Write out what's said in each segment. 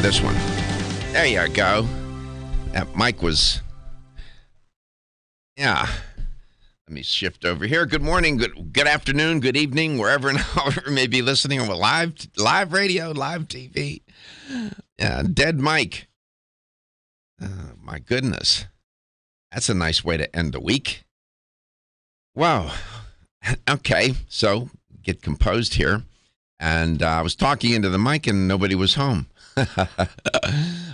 this one. There you go. That mic was... Yeah. Let me shift over here. Good morning, good afternoon, good evening, wherever and however you may be listening on live radio, live TV. Yeah, dead mic. Oh, my goodness. That's a nice way to end the week. Wow. Okay, so get composed here. And I was talking into the mic and nobody was home.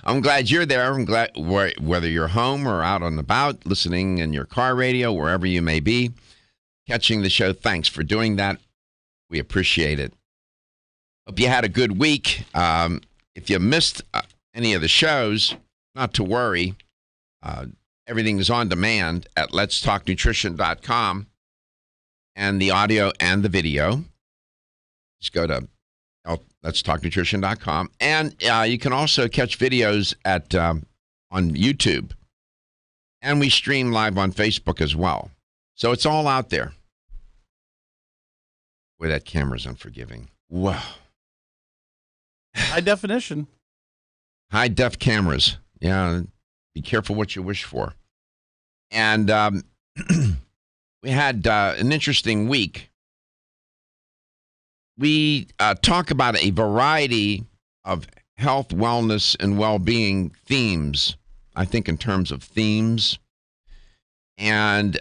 I'm glad you're there. I'm glad whether you're home or out and about, listening in your car radio, wherever you may be, catching the show. Thanks for doing that. We appreciate it. Hope you had a good week. If you missed any of the shows, not to worry. Everything is on demand at letstalknutrition.com, and the audio and the video. Just go to letstalknutrition.com. And you can also catch videos at on YouTube. And we stream live on Facebook as well. So it's all out there. Boy, that camera's unforgiving. Wow. High definition. High def cameras. Yeah, be careful what you wish for. And we had an interesting week. We talk about a variety of health, wellness, and well-being themes, I think in terms of themes. And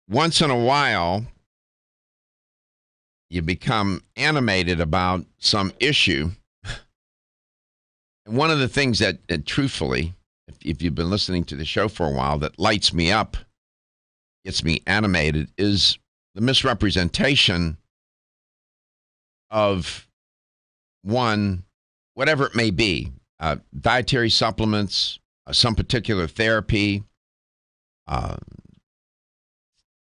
once in a while, you become animated about some issue. And one of the things that truthfully, if you've been listening to the show for a while, that lights me up, gets me animated, is the misrepresentation of one, whatever it may be, dietary supplements, some particular therapy,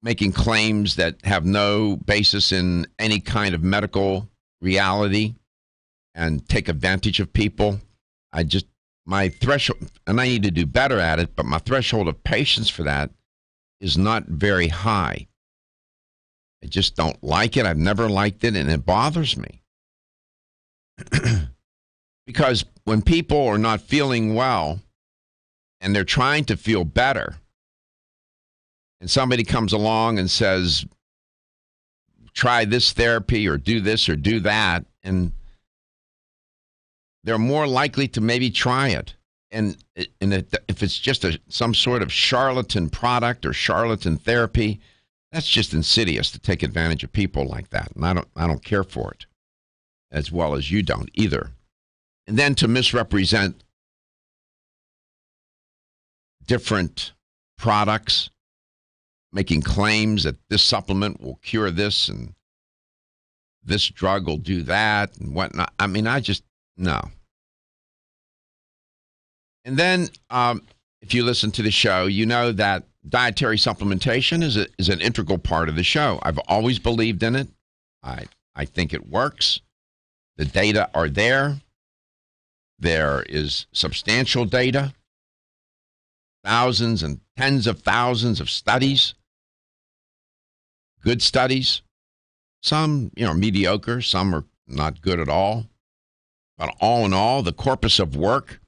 making claims that have no basis in any kind of medical reality and take advantage of people. My threshold, and I need to do better at it, but my threshold of patience for that is not very high. I just don't like it. I've never liked it, and it bothers me. Because when people are not feeling well and they're trying to feel better, and somebody comes along and says, try this therapy or do this or do that, and they're more likely to maybe try it. And if it's just some sort of charlatan product or charlatan therapy, that's just insidious to take advantage of people like that. And I don't care for it, as well as you don't either. And then to misrepresent different products, making claims that this supplement will cure this and this drug will do that and whatnot. I mean, no. And then if you listen to the show, you know that dietary supplementation is an integral part of the show. I've always believed in it. I think it works. The data are there. There is substantial data, thousands and tens of thousands of studies, good studies. Some, mediocre. Some are not good at all. But all in all, the corpus of work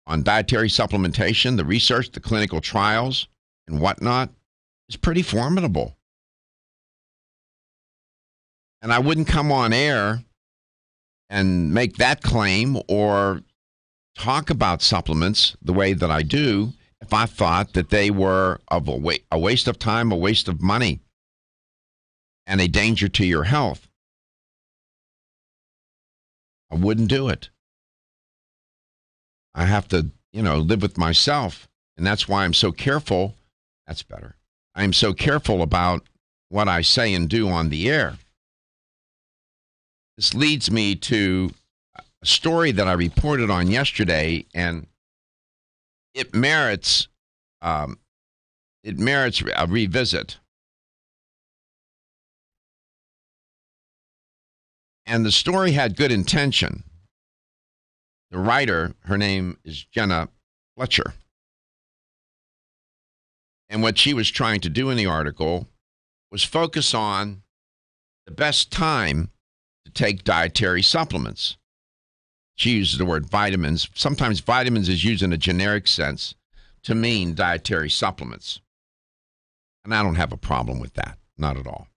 on dietary supplementation, the research, the clinical trials, and whatnot, is pretty formidable. And I wouldn't come on air and make that claim or talk about supplements the way that I do if I thought that they were of a waste of time, a waste of money, and a danger to your health. I wouldn't do it. I have to, live with myself. And that's why I'm so careful. That's better. I'm so careful about what I say and do on the air. This leads me to a story that I reported on yesterday, and it merits a revisit. And the story had good intention. The writer, her name is Jenna Fletcher. And what she was trying to do in the article was focus on the best time to take dietary supplements. She uses the word vitamins. Sometimes vitamins is used in a generic sense to mean dietary supplements. And I don't have a problem with that. Not at all.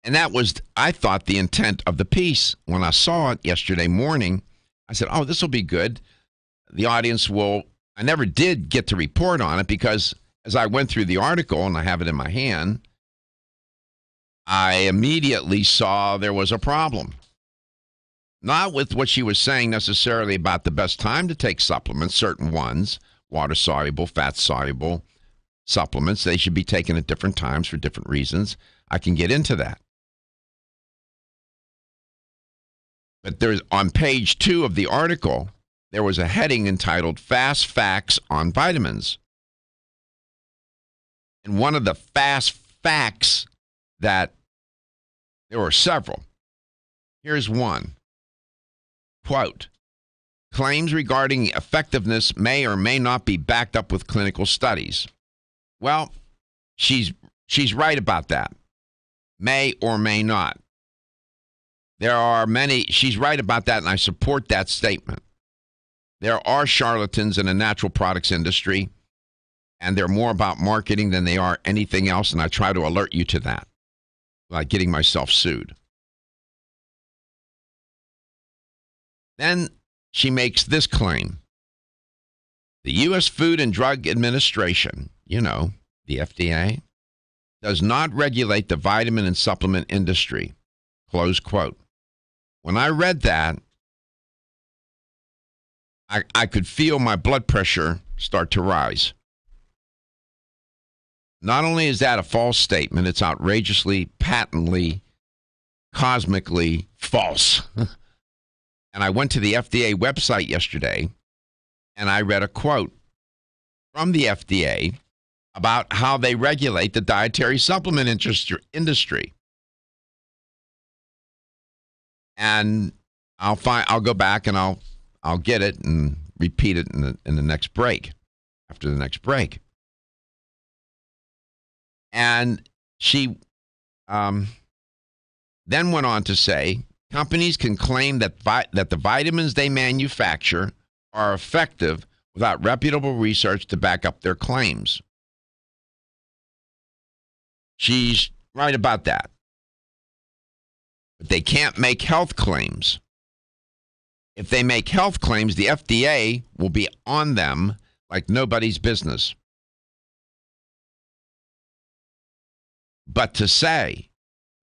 And that was, I thought, the intent of the piece. When I saw it yesterday morning, I said, oh, this will be good. The audience will, I never did get to report on it because as I went through the article, and I have it in my hand, I immediately saw there was a problem. Not with what she was saying necessarily about the best time to take supplements, certain ones, water-soluble, fat-soluble supplements. They should be taken at different times for different reasons. I can get into that. But there's on page 2 of the article, there was a heading entitled Fast Facts on Vitamins. And one of the fast facts that there were several. Here's one. Quote, claims regarding effectiveness may or may not be backed up with clinical studies. Well, she's right about that. May or may not. There are many, she's right about that, and I support that statement. There are charlatans in the natural products industry, and they're more about marketing than they are anything else, and I try to alert you to that, like getting myself sued. Then she makes this claim. The U.S. Food and Drug Administration, you know, the FDA, does not regulate the vitamin and supplement industry, close quote. When I read that, I could feel my blood pressure start to rise. Not only is that a false statement, it's outrageously, patently, cosmically false. And I went to the FDA website yesterday, and I read a quote from the FDA about how they regulate the dietary supplement industry. And I'll go back and I'll get it and repeat it in the next break, after the next break. And she then went on to say, companies can claim that the vitamins they manufacture are effective without reputable research to back up their claims. She's right about that. But they can't make health claims. If they make health claims, the FDA will be on them like nobody's business. But to say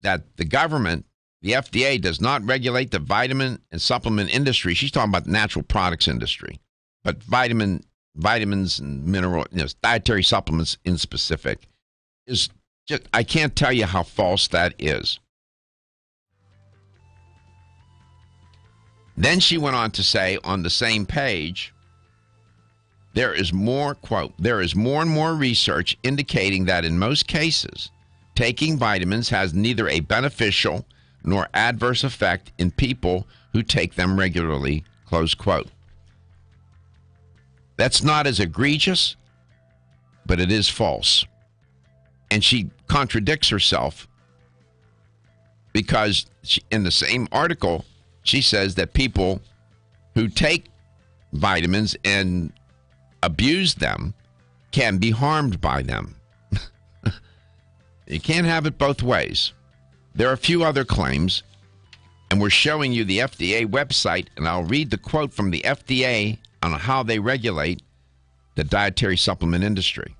that the government, the FDA, does not regulate the vitamin and supplement industry, she's talking about the natural products industry, but vitamins and mineral, dietary supplements in specific, is just, I can't tell you how false that is. Then she went on to say on the same page, there is more, quote, there is more and more research indicating that in most cases, taking vitamins has neither a beneficial nor adverse effect in people who take them regularly, close quote. That's not as egregious, but it is false. And she contradicts herself because in the same article, she says that people who take vitamins and abuse them can be harmed by them. You can't have it both ways. There are a few other claims, and we're showing you the FDA website, and I'll read the quote from the FDA on how they regulate the dietary supplement industry.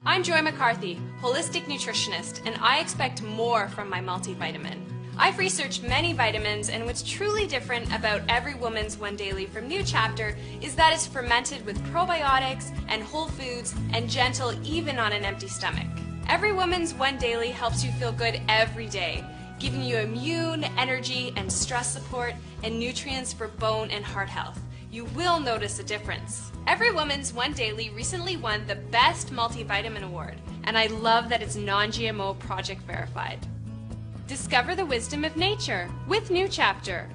I'm Joy McCarthy, holistic nutritionist, and I expect more from my multivitamin. I've researched many vitamins, and what's truly different about Every Woman's One Daily from New Chapter is that it's fermented with probiotics and whole foods and gentle even on an empty stomach. Every Woman's One Daily helps you feel good every day, giving you immune, energy, and stress support, and nutrients for bone and heart health. You will notice a difference. Every Woman's One Daily recently won the Best Multivitamin Award, and I love that it's non-GMO project verified. Discover the wisdom of nature with New Chapter.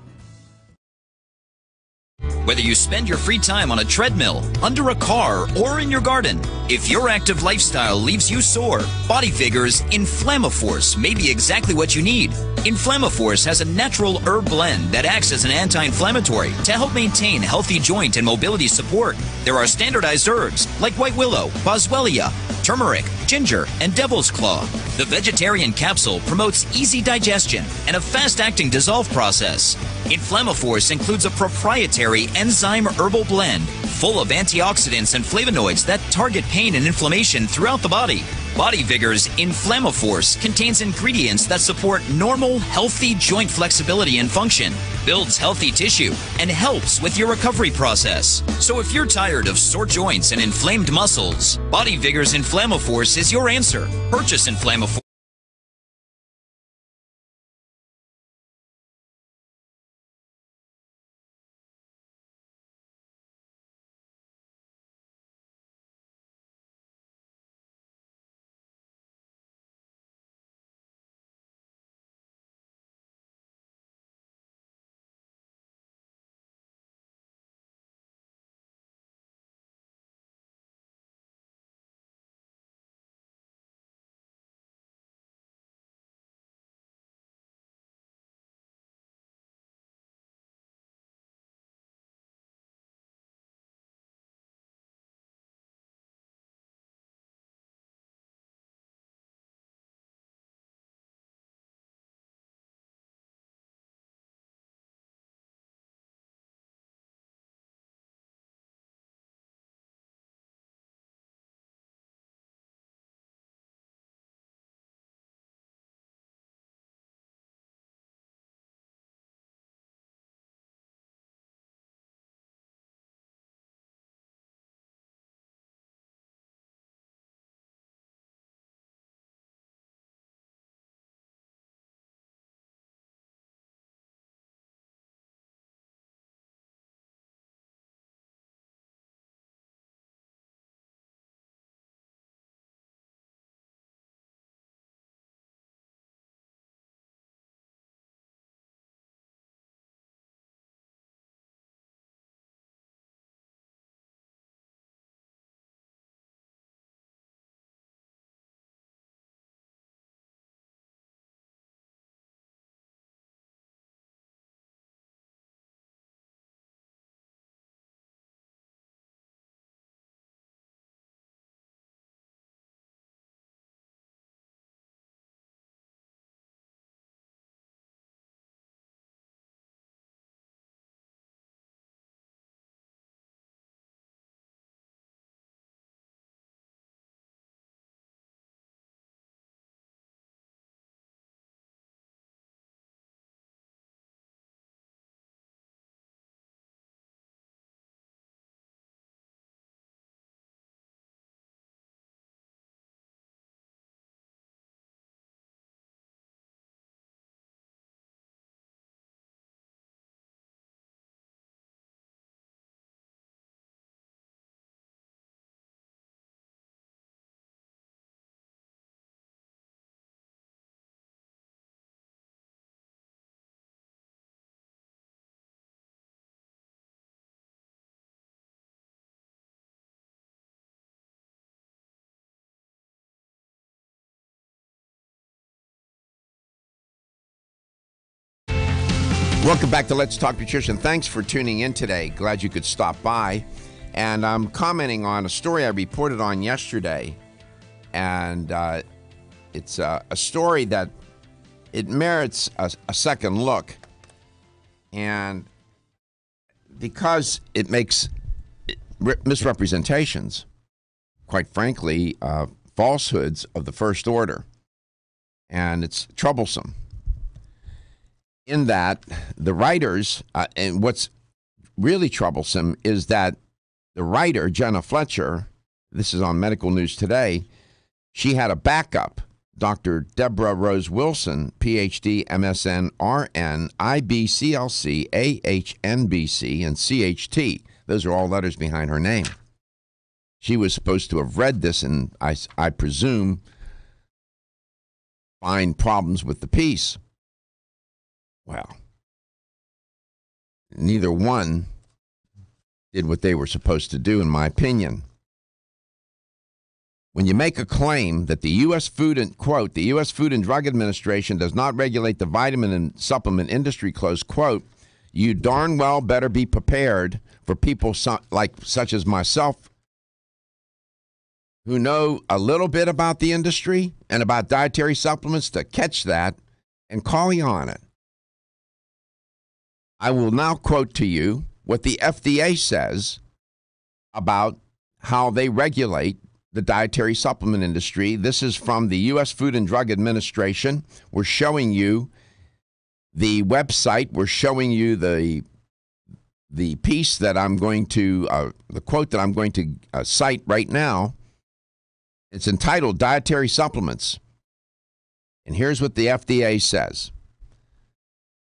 Whether you spend your free time on a treadmill, under a car, or in your garden, if your active lifestyle leaves you sore, Body Vigor's Inflammaforce may be exactly what you need. Inflammaforce has a natural herb blend that acts as an anti-inflammatory to help maintain healthy joint and mobility support. There are standardized herbs like white willow, boswellia, turmeric, ginger, and devil's claw. The vegetarian capsule promotes easy digestion and a fast-acting dissolve process. Inflammaforce includes a proprietary enzyme herbal blend full of antioxidants and flavonoids that target pain and inflammation throughout the body. Body Vigor's Inflammaforce contains ingredients that support normal, healthy joint flexibility and function, builds healthy tissue, and helps with your recovery process. So if you're tired of sore joints and inflamed muscles, Body Vigor's Inflammaforce is your answer. Purchase Inflammaforce. Welcome back to Let's Talk Nutrition. Thanks for tuning in today. Glad you could stop by. And I'm commenting on a story I reported on yesterday. And it's a story that it merits a second look. And because it makes misrepresentations, quite frankly, falsehoods of the first order. And it's troublesome. In that the writers, and what's really troublesome is that the writer, Jenna Fletcher, this is on Medical News Today, she had a backup, Dr. Deborah Rose Wilson, PhD, MSN, RN, IBCLC, AHNBC, and CHT. Those are all letters behind her name. She was supposed to have read this and, I presume, find problems with the piece. Well, neither one did what they were supposed to do, in my opinion. When you make a claim that the U.S. Food and, quote, the U.S. Food and Drug Administration does not regulate the vitamin and supplement industry, close quote, you darn well better be prepared for people such as myself who know a little bit about the industry and about dietary supplements to catch that and call you on it. I will now quote to you what the FDA says about how they regulate the dietary supplement industry. This is from the U.S. Food and Drug Administration. We're showing you the website. We're showing you the piece that I'm going to, the quote that I'm going to cite right now. It's entitled Dietary Supplements. And here's what the FDA says.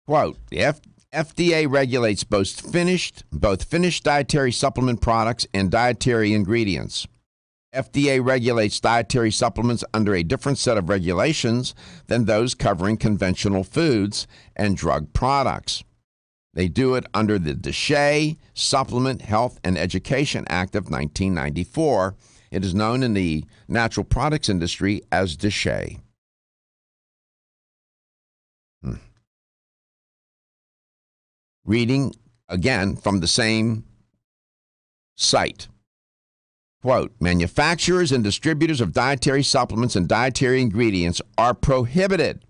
Quote, the FDA regulates both finished dietary supplement products and dietary ingredients. FDA regulates dietary supplements under a different set of regulations than those covering conventional foods and drug products. They do it under the DSHEA Supplement Health and Education Act of 1994. It is known in the natural products industry as DSHEA. Reading again from the same site. Quote, manufacturers and distributors of dietary supplements and dietary ingredients are prohibited.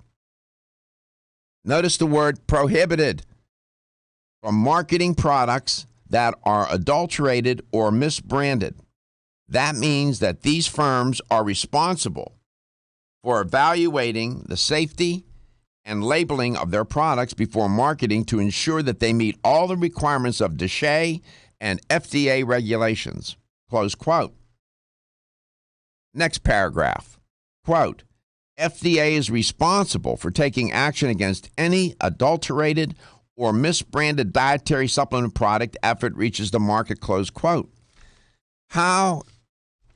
Notice the word prohibited from marketing products that are adulterated or misbranded. That means that these firms are responsible for evaluating the safety and labeling of their products before marketing to ensure that they meet all the requirements of DSHEA and FDA regulations. Close quote. Next paragraph. Quote, FDA is responsible for taking action against any adulterated or misbranded dietary supplement product after it reaches the market. Close quote. How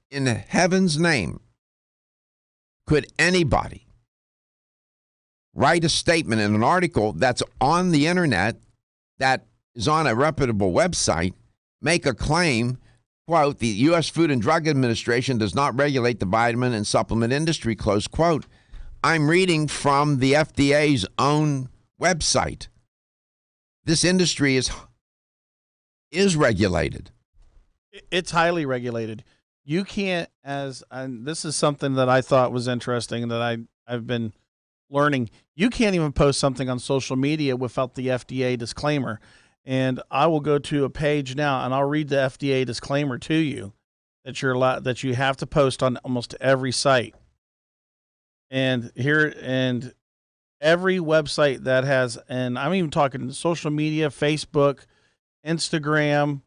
in heaven's name could anybody write a statement in an article that's on the internet, that is on a reputable website, make a claim, quote, the U.S. Food and Drug Administration does not regulate the vitamin and supplement industry, close quote. I'm reading from the FDA's own website. This industry is regulated. It's highly regulated. You can't, and this is something that I thought was interesting that I've been learning, you can't even post something on social media without the FDA disclaimer. And I will go to a page now and I'll read the FDA disclaimer to you that you have to post on almost every site. And every website that has, and I'm even talking social media, Facebook, Instagram,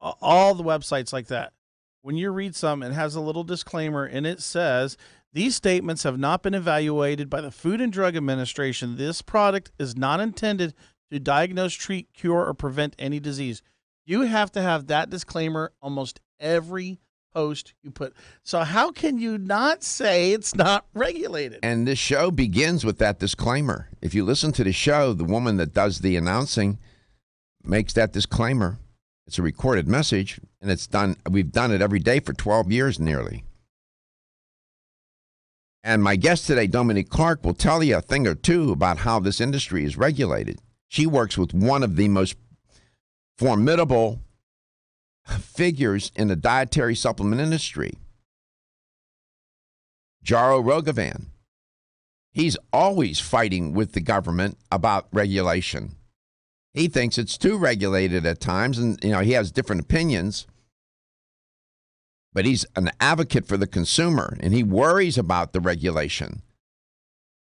all the websites like that. When you read something, it has a little disclaimer and it says, these statements have not been evaluated by the Food and Drug Administration. This product is not intended to diagnose, treat, cure, or prevent any disease. You have to have that disclaimer almost every post you put. So how can you not say it's not regulated? And this show begins with that disclaimer. If you listen to the show, the woman that does the announcing makes that disclaimer. It's a recorded message, and it's done. We've done it every day for 12 years nearly. And my guest today, Dominique Clark, will tell you a thing or two about how this industry is regulated. She works with one of the most formidable figures in the dietary supplement industry, Jarrow. He's always fighting with the government about regulation. He thinks it's too regulated at times, and he has different opinions. But he's an advocate for the consumer, and he worries about the regulation.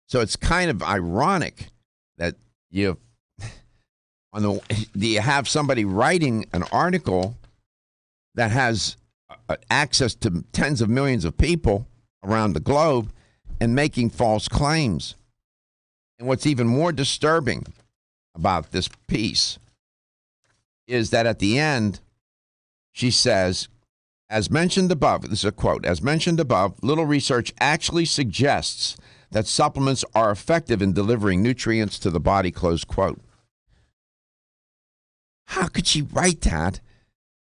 So it's kind of ironic that you have somebody writing an article that has access to tens of millions of people around the globe and making false claims. And what's even more disturbing about this piece is that at the end, she says, as mentioned above, this is a quote, as mentioned above, little research actually suggests that supplements are effective in delivering nutrients to the body, close quote. How could she write that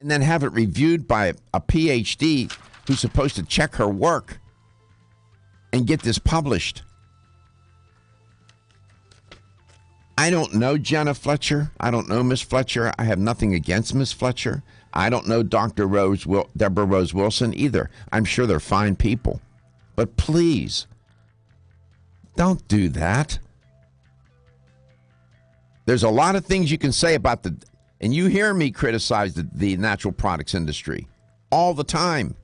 and then have it reviewed by a PhD who's supposed to check her work and get this published. I don't know Jenna Fletcher. I don't know Miss Fletcher. I have nothing against Miss Fletcher. I don't know Deborah Rose Wilson either. I'm sure they're fine people. But please, don't do that. There's a lot of things you can say about and you hear me criticize the natural products industry all the time.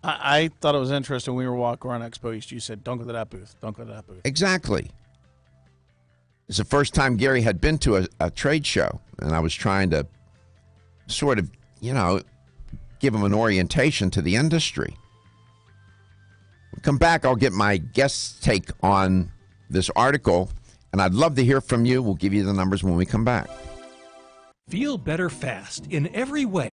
I thought it was interesting when we were walking around Expo East. You said, don't go to that booth. Don't go to that booth. Exactly. It's the first time Gary had been to a trade show, and I was trying to sort of, give him an orientation to the industry. We'll come back, I'll get my guest's take on this article, and I'd love to hear from you. We'll give you the numbers when we come back. Feel better fast in every way.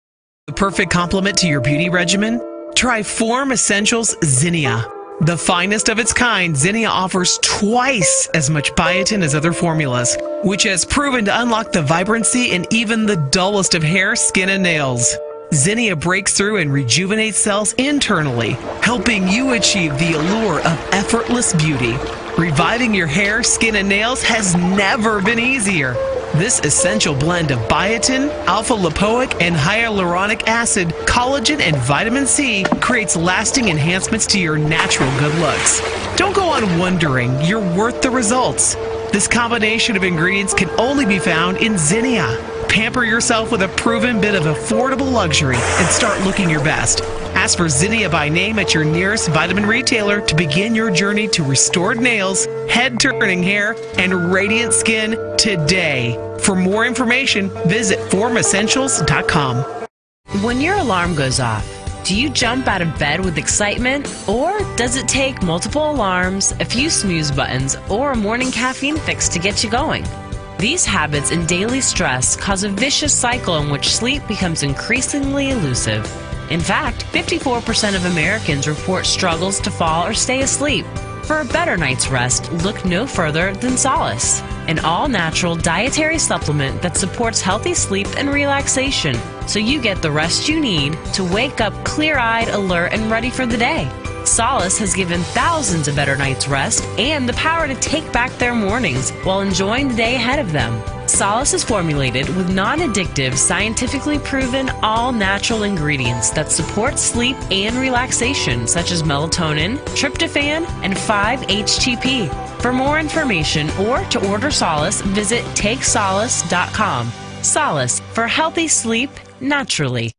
The perfect complement to your beauty regimen? Try Form Essentials Zinnia. The finest of its kind, Zinnia offers twice as much biotin as other formulas, which has proven to unlock the vibrancy in even the dullest of hair, skin, and nails. Zinnia breaks through and rejuvenates cells internally, helping you achieve the allure of effortless beauty. Reviving your hair, skin, and nails has never been easier. This essential blend of biotin, alpha-lipoic, and hyaluronic acid, collagen, and vitamin C creates lasting enhancements to your natural good looks. Don't go on wondering. You're worth the results. This combination of ingredients can only be found in Zinnia. Pamper yourself with a proven bit of affordable luxury and start looking your best. Ask for Zinnia by name at your nearest vitamin retailer to begin your journey to restored nails, head-turning hair, and radiant skin today. For more information, visit formessentials.com. When your alarm goes off, do you jump out of bed with excitement? Or does it take multiple alarms, a few snooze buttons, or a morning caffeine fix to get you going? These habits and daily stress cause a vicious cycle in which sleep becomes increasingly elusive. In fact, 54% of Americans report struggles to fall or stay asleep. For a better night's rest, look no further than Solace, an all-natural dietary supplement that supports healthy sleep and relaxation, so you get the rest you need to wake up clear-eyed, alert, and ready for the day. Solace has given thousands a better night's rest and the power to take back their mornings while enjoying the day ahead of them. Solace is formulated with non-addictive, scientifically proven, all-natural ingredients that support sleep and relaxation, such as melatonin, tryptophan, and 5-HTP. For more information or to order Solace, visit takesolace.com. Solace, for healthy sleep naturally.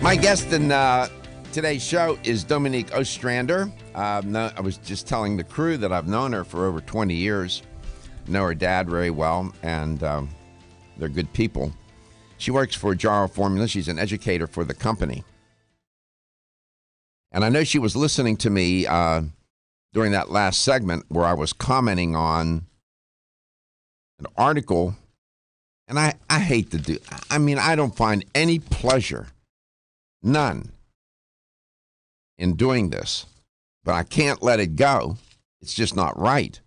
My guest in today's show is Dominique Ostrander. I was just telling the crew that I've known her for over 20 years. Know her dad very well, and they're good people. She works for Jarrow Formula. She's an educator for the company. And I know she was listening to me during that last segment where I was commenting on an article. And I hate to do, I mean, I don't find any pleasure, none, in doing this. But I can't let it go. It's just not right.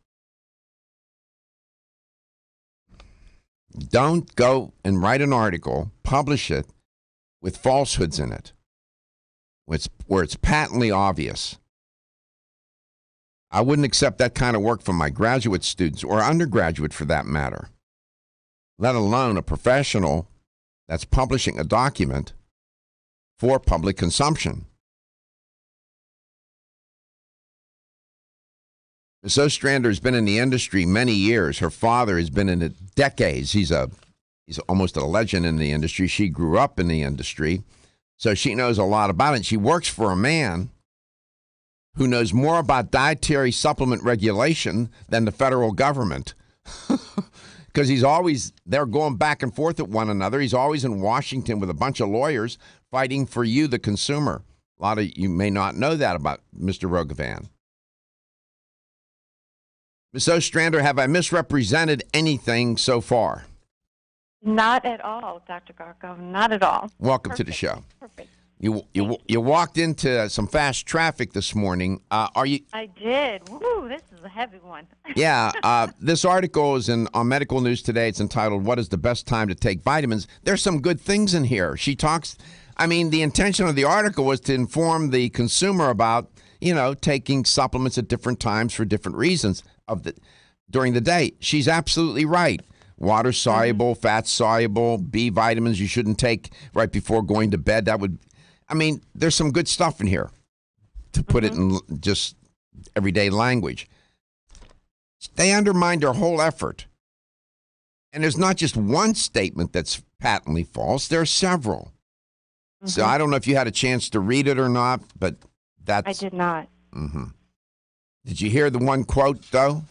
Don't go and write an article, publish it with falsehoods in it, where it's patently obvious. I wouldn't accept that kind of work from my graduate students or undergraduate for that matter, let alone a professional that's publishing a document for public consumption. Ms. Ostrander has been in the industry many years. Her father has been in it decades. He's almost a legend in the industry. She grew up in the industry, so she knows a lot about it. She works for a man who knows more about dietary supplement regulation than the federal government. Because they're going back and forth at one another. He's always in Washington with a bunch of lawyers fighting for you, the consumer. A lot of you may not know that about Mr. Rogovan. Ms. Ostrander, have I misrepresented anything so far? Not at all, Dr. Garko. Not at all. Welcome to the show. Perfect. You walked into some fast traffic this morning. Are you? I did. Woo, this is a heavy one. Yeah. This article is on Medical News Today. It's entitled, "What is the best time to take vitamins?" There's some good things in here. She talks, the intention of the article was to inform the consumer about, taking supplements at different times for different reasons during the day. She's absolutely right. Water soluble, fat soluble, B vitamins you shouldn't take right before going to bed. There's some good stuff in here, to put it in just everyday language. They undermined her whole effort. And there's not just one statement that's patently false. There are several. So I don't know if you had a chance to read it or not, but that's... I did not. Did you hear the one quote, though,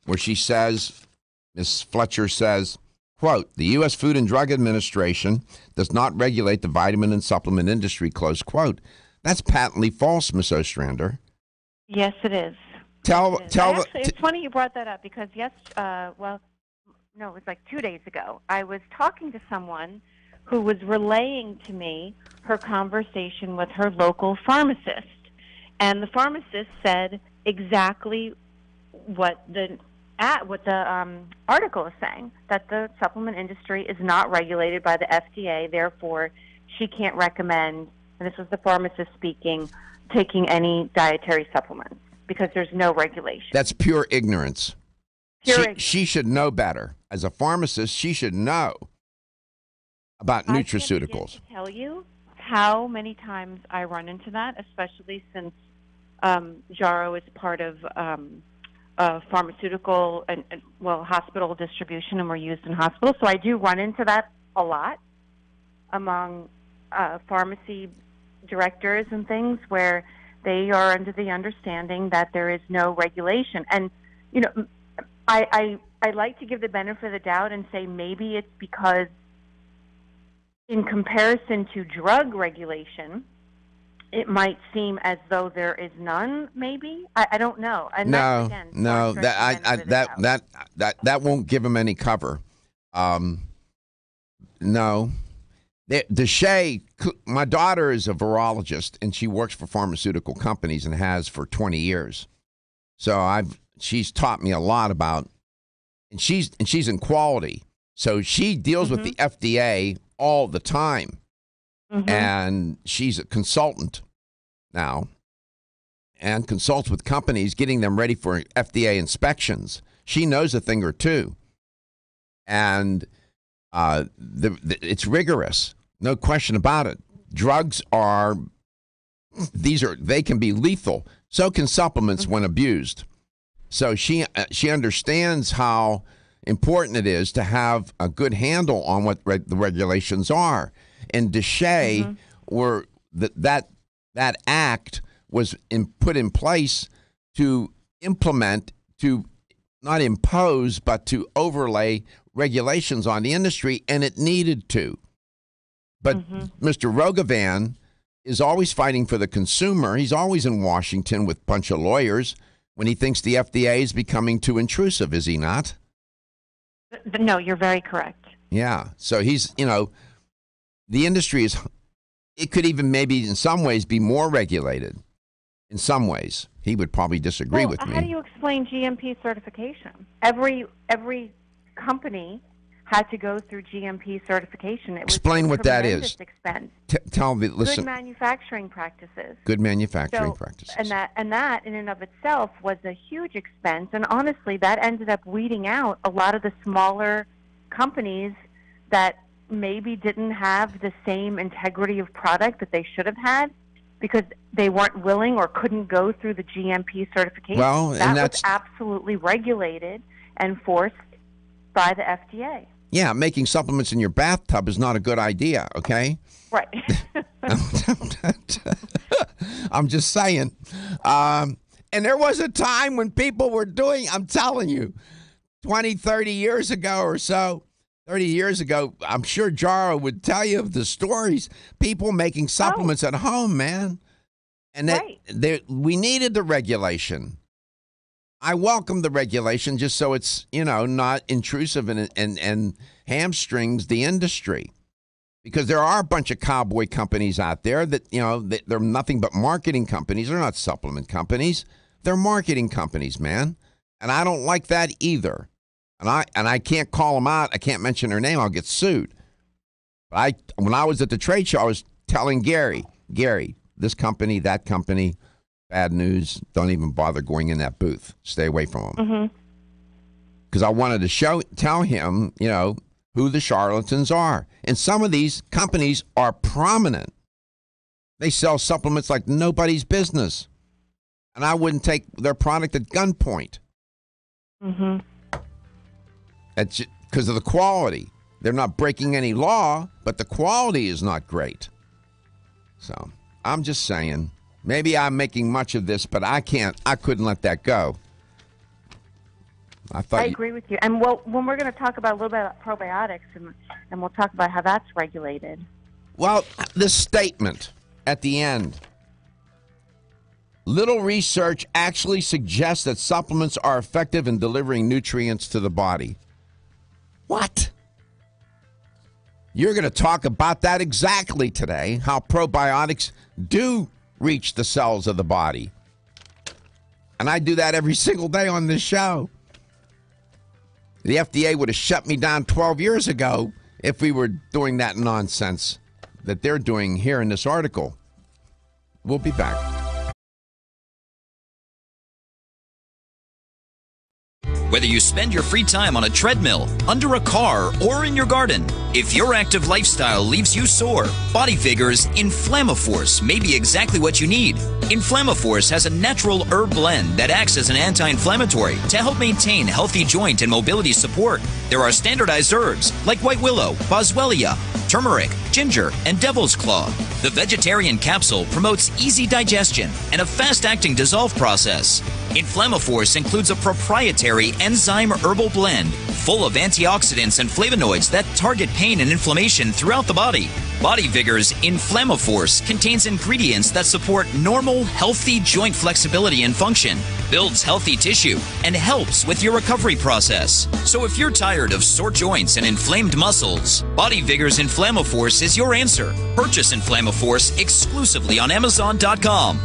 where she says, Ms. Fletcher says, quote, "The U.S. Food and Drug Administration does not regulate the vitamin and supplement industry," close quote. That's patently false, Ms. Ostrander. Yes, it is. It's funny you brought that up because it was like 2 days ago. I was talking to someone who was relaying to me her conversation with her local pharmacist. And the pharmacist said exactly what the article is saying, that the supplement industry is not regulated by the FDA, therefore she can't recommend, and this was the pharmacist speaking, taking any dietary supplements because there's no regulation. That's pure ignorance. She should know better. As a pharmacist, she should know about nutraceuticals. I can't begin to tell you how many times I run into that, especially since Jarrow is part of pharmaceutical and hospital distribution, and we're used in hospitals. So I do run into that a lot among pharmacy directors and things where they are under the understanding that there is no regulation. And, I like to give the benefit of the doubt and say maybe it's because in comparison to drug regulation, it might seem as though there is none. Maybe I don't know. And that won't give them any cover. No, Deshay. My daughter is a virologist, and she works for pharmaceutical companies and has for 20 years. So she's taught me a lot about, and she's in quality. So she deals with the FDA all the time. And she's a consultant now and consults with companies getting them ready for FDA inspections. She knows a thing or two. And it's rigorous. No question about it. Drugs they can be lethal. So can supplements when abused. So she understands how important it is to have a good handle on what the regulations are. And Deshay that act was put in place to implement, to not impose, but to overlay regulations on the industry, and it needed to. But Mr. Rogovan is always fighting for the consumer. He's always in Washington with a bunch of lawyers when he thinks the FDA is becoming too intrusive, is he not? No, you're very correct. Yeah. So he's, the industry is, it could even maybe in some ways be more regulated. In some ways. He would probably disagree with me. How do you explain GMP certification? Every company had to go through GMP certification. Explain what that is. Expense. Tell me, listen. Good manufacturing practices. Good manufacturing practices. And that in and of itself was a huge expense. And honestly, that ended up weeding out a lot of the smaller companies that maybe didn't have the same integrity of product that they should have had because they weren't willing or couldn't go through the GMP certification. Well, and that was absolutely regulated and forced by the FDA. Yeah, making supplements in your bathtub is not a good idea, okay? Right. I'm just saying. And there was a time when people were doing, I'm telling you, 20, 30 years ago or so, 30 years ago, I'm sure Jarrow would tell you of the stories, people making supplements at home, man. And that we needed the regulation. I welcome the regulation just so it's, not intrusive and hamstrings the industry. Because there are a bunch of cowboy companies out there that, they're nothing but marketing companies. They're not supplement companies. They're marketing companies, man. And I don't like that either. And I can't call them out. I can't mention their name. I'll get sued. But when I was at the trade show, I was telling Gary, this company, that company, bad news. Don't even bother going in that booth. Stay away from them. Because I wanted to tell him, who the charlatans are. And some of these companies are prominent. They sell supplements like nobody's business. And I wouldn't take their product at gunpoint. That's because of the quality. They're not breaking any law, but the quality is not great. So I'm just saying, maybe I'm making much of this, but I couldn't let that go. I agree with you. And when we're going to talk about a little bit about probiotics, and we'll talk about how that's regulated. Well, this statement at the end. Little research actually suggests that supplements are effective in delivering nutrients to the body. What? You're going to talk about that exactly today, how probiotics do reach the cells of the body. And I do that every single day on this show. The FDA would have shut me down 12 years ago if we were doing that nonsense that they're doing here in this article. We'll be back. Whether you spend your free time on a treadmill, under a car, or in your garden, if your active lifestyle leaves you sore, Body Vigor's Inflammaforce may be exactly what you need. Inflammaforce has a natural herb blend that acts as an anti-inflammatory to help maintain healthy joint and mobility support. There are standardized herbs like white willow, boswellia, turmeric, ginger, and devil's claw. The vegetarian capsule promotes easy digestion and a fast-acting dissolve process. Inflammaforce includes a proprietary enzyme herbal blend full of antioxidants and flavonoids that target pain and inflammation throughout the body. Body Vigor's Inflammaforce contains ingredients that support normal, healthy joint flexibility and function, builds healthy tissue, and helps with your recovery process. So if you're tired of sore joints and inflamed muscles, Body Vigor's Inflammaforce is your answer. Purchase Inflammaforce exclusively on Amazon.com.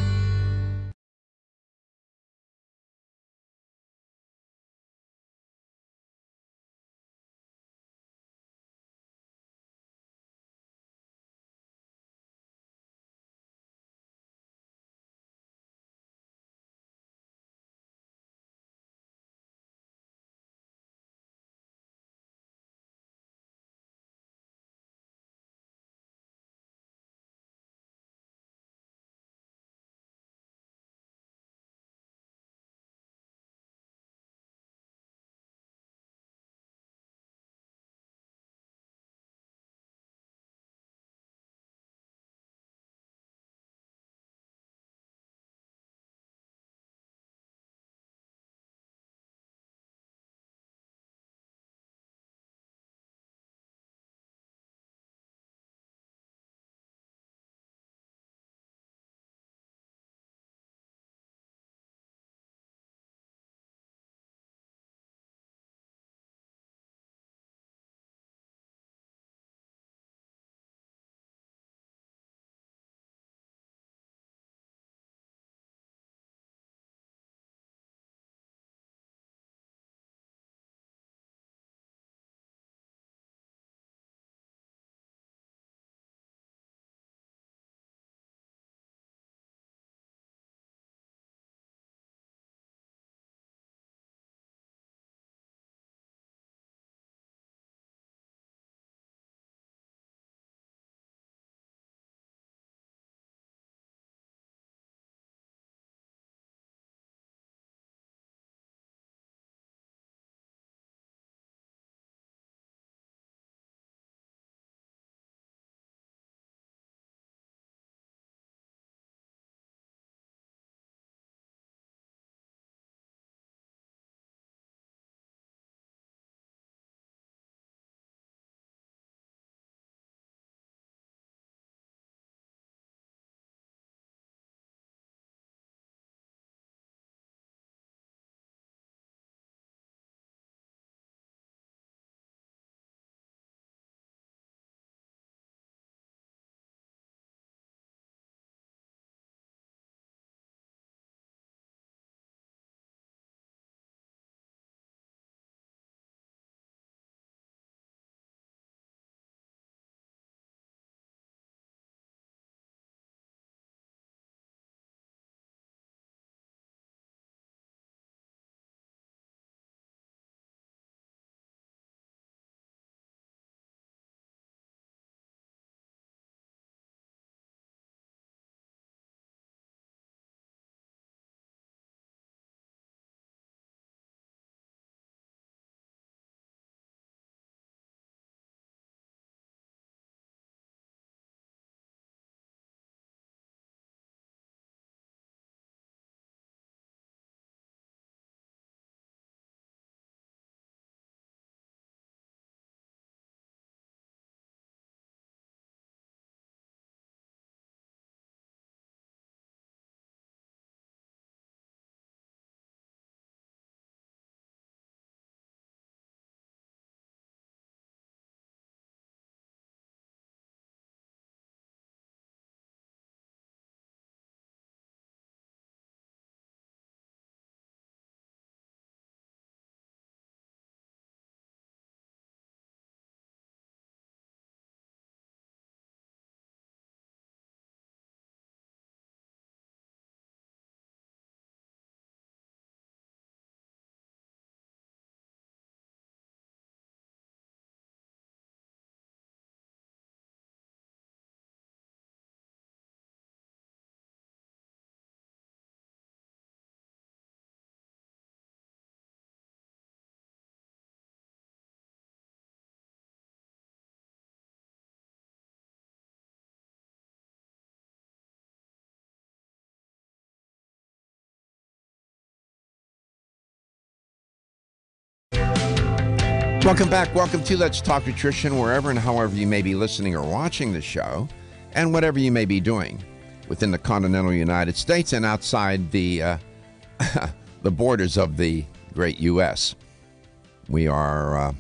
Welcome back. Welcome to Let's Talk Nutrition, wherever and however you may be listening or watching the show, and whatever you may be doing within the continental United States and outside the the borders of the great U.S. We also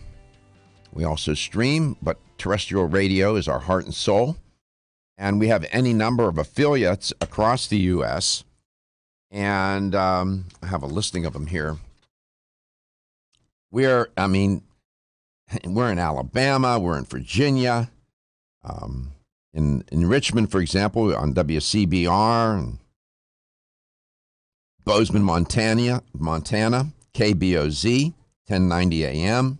stream, but terrestrial radio is our heart and soul, and we have any number of affiliates across the U.S. And I have a listing of them here. We're in Alabama, we're in Virginia, in Richmond, for example, on WCBR, and Bozeman, Montana, KBOZ, 1090 AM,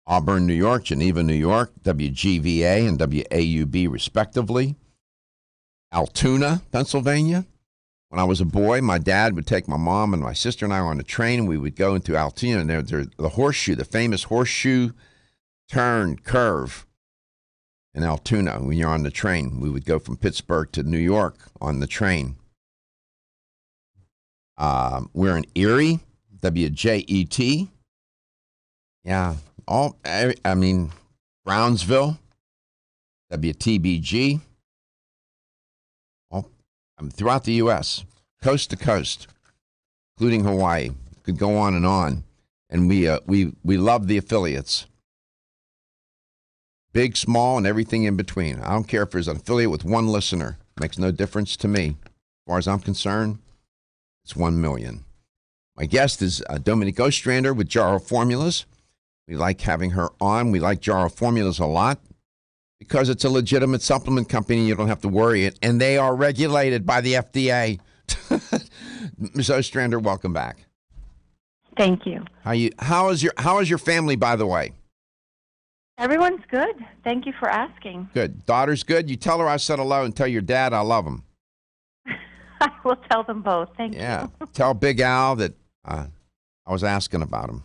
Auburn, New York, Geneva, New York, WGVA and WAUB, respectively, Altoona, Pennsylvania. When I was a boy, my dad would take my mom and my sister and I on a train, and we would go into Altoona, and there's the horseshoe, the famous horseshoe turn curve in Altoona. When you're on the train, we would go from Pittsburgh to New York on the train. We're in Erie, WJET. Yeah, Brownsville, WTBG. Throughout the U.S., coast to coast, including Hawaii. Could go on. And we love the affiliates. Big, small, and everything in between. I don't care if there's an affiliate with one listener. Makes no difference to me. As far as I'm concerned, it's 1 million. My guest is Dominique Ostrander with Jarrow Formulas. We like having her on. We like Jarrow Formulas a lot because it's a legitimate supplement company. You don't have to worry it. And they are regulated by the FDA. Ms. Ostrander, welcome back. Thank you. How is your family, by the way? Everyone's good. Thank you for asking. Good. Daughter's good? You tell her I said hello and tell your dad I love him. I will tell them both. Thank you. Yeah. Tell Big Al that I was asking about him.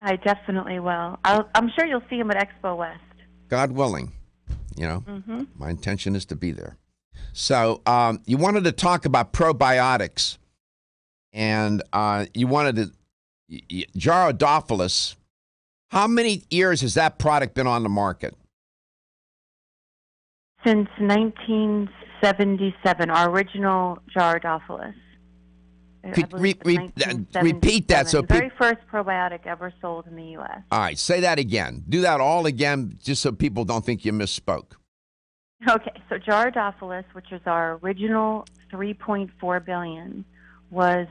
I definitely will. I'm sure you'll see him at Expo West. God willing. My intention is to be there. So you wanted to talk about probiotics, and you wanted to Jarrow. How many years has that product been on the market? Since 1977, our original Jarrow. Repeat that. So the very first probiotic ever sold in the U.S. All right, say that again. Do that all again, just so people don't think you misspoke. Okay, so Jarrow, which is our original 3.4 billion, was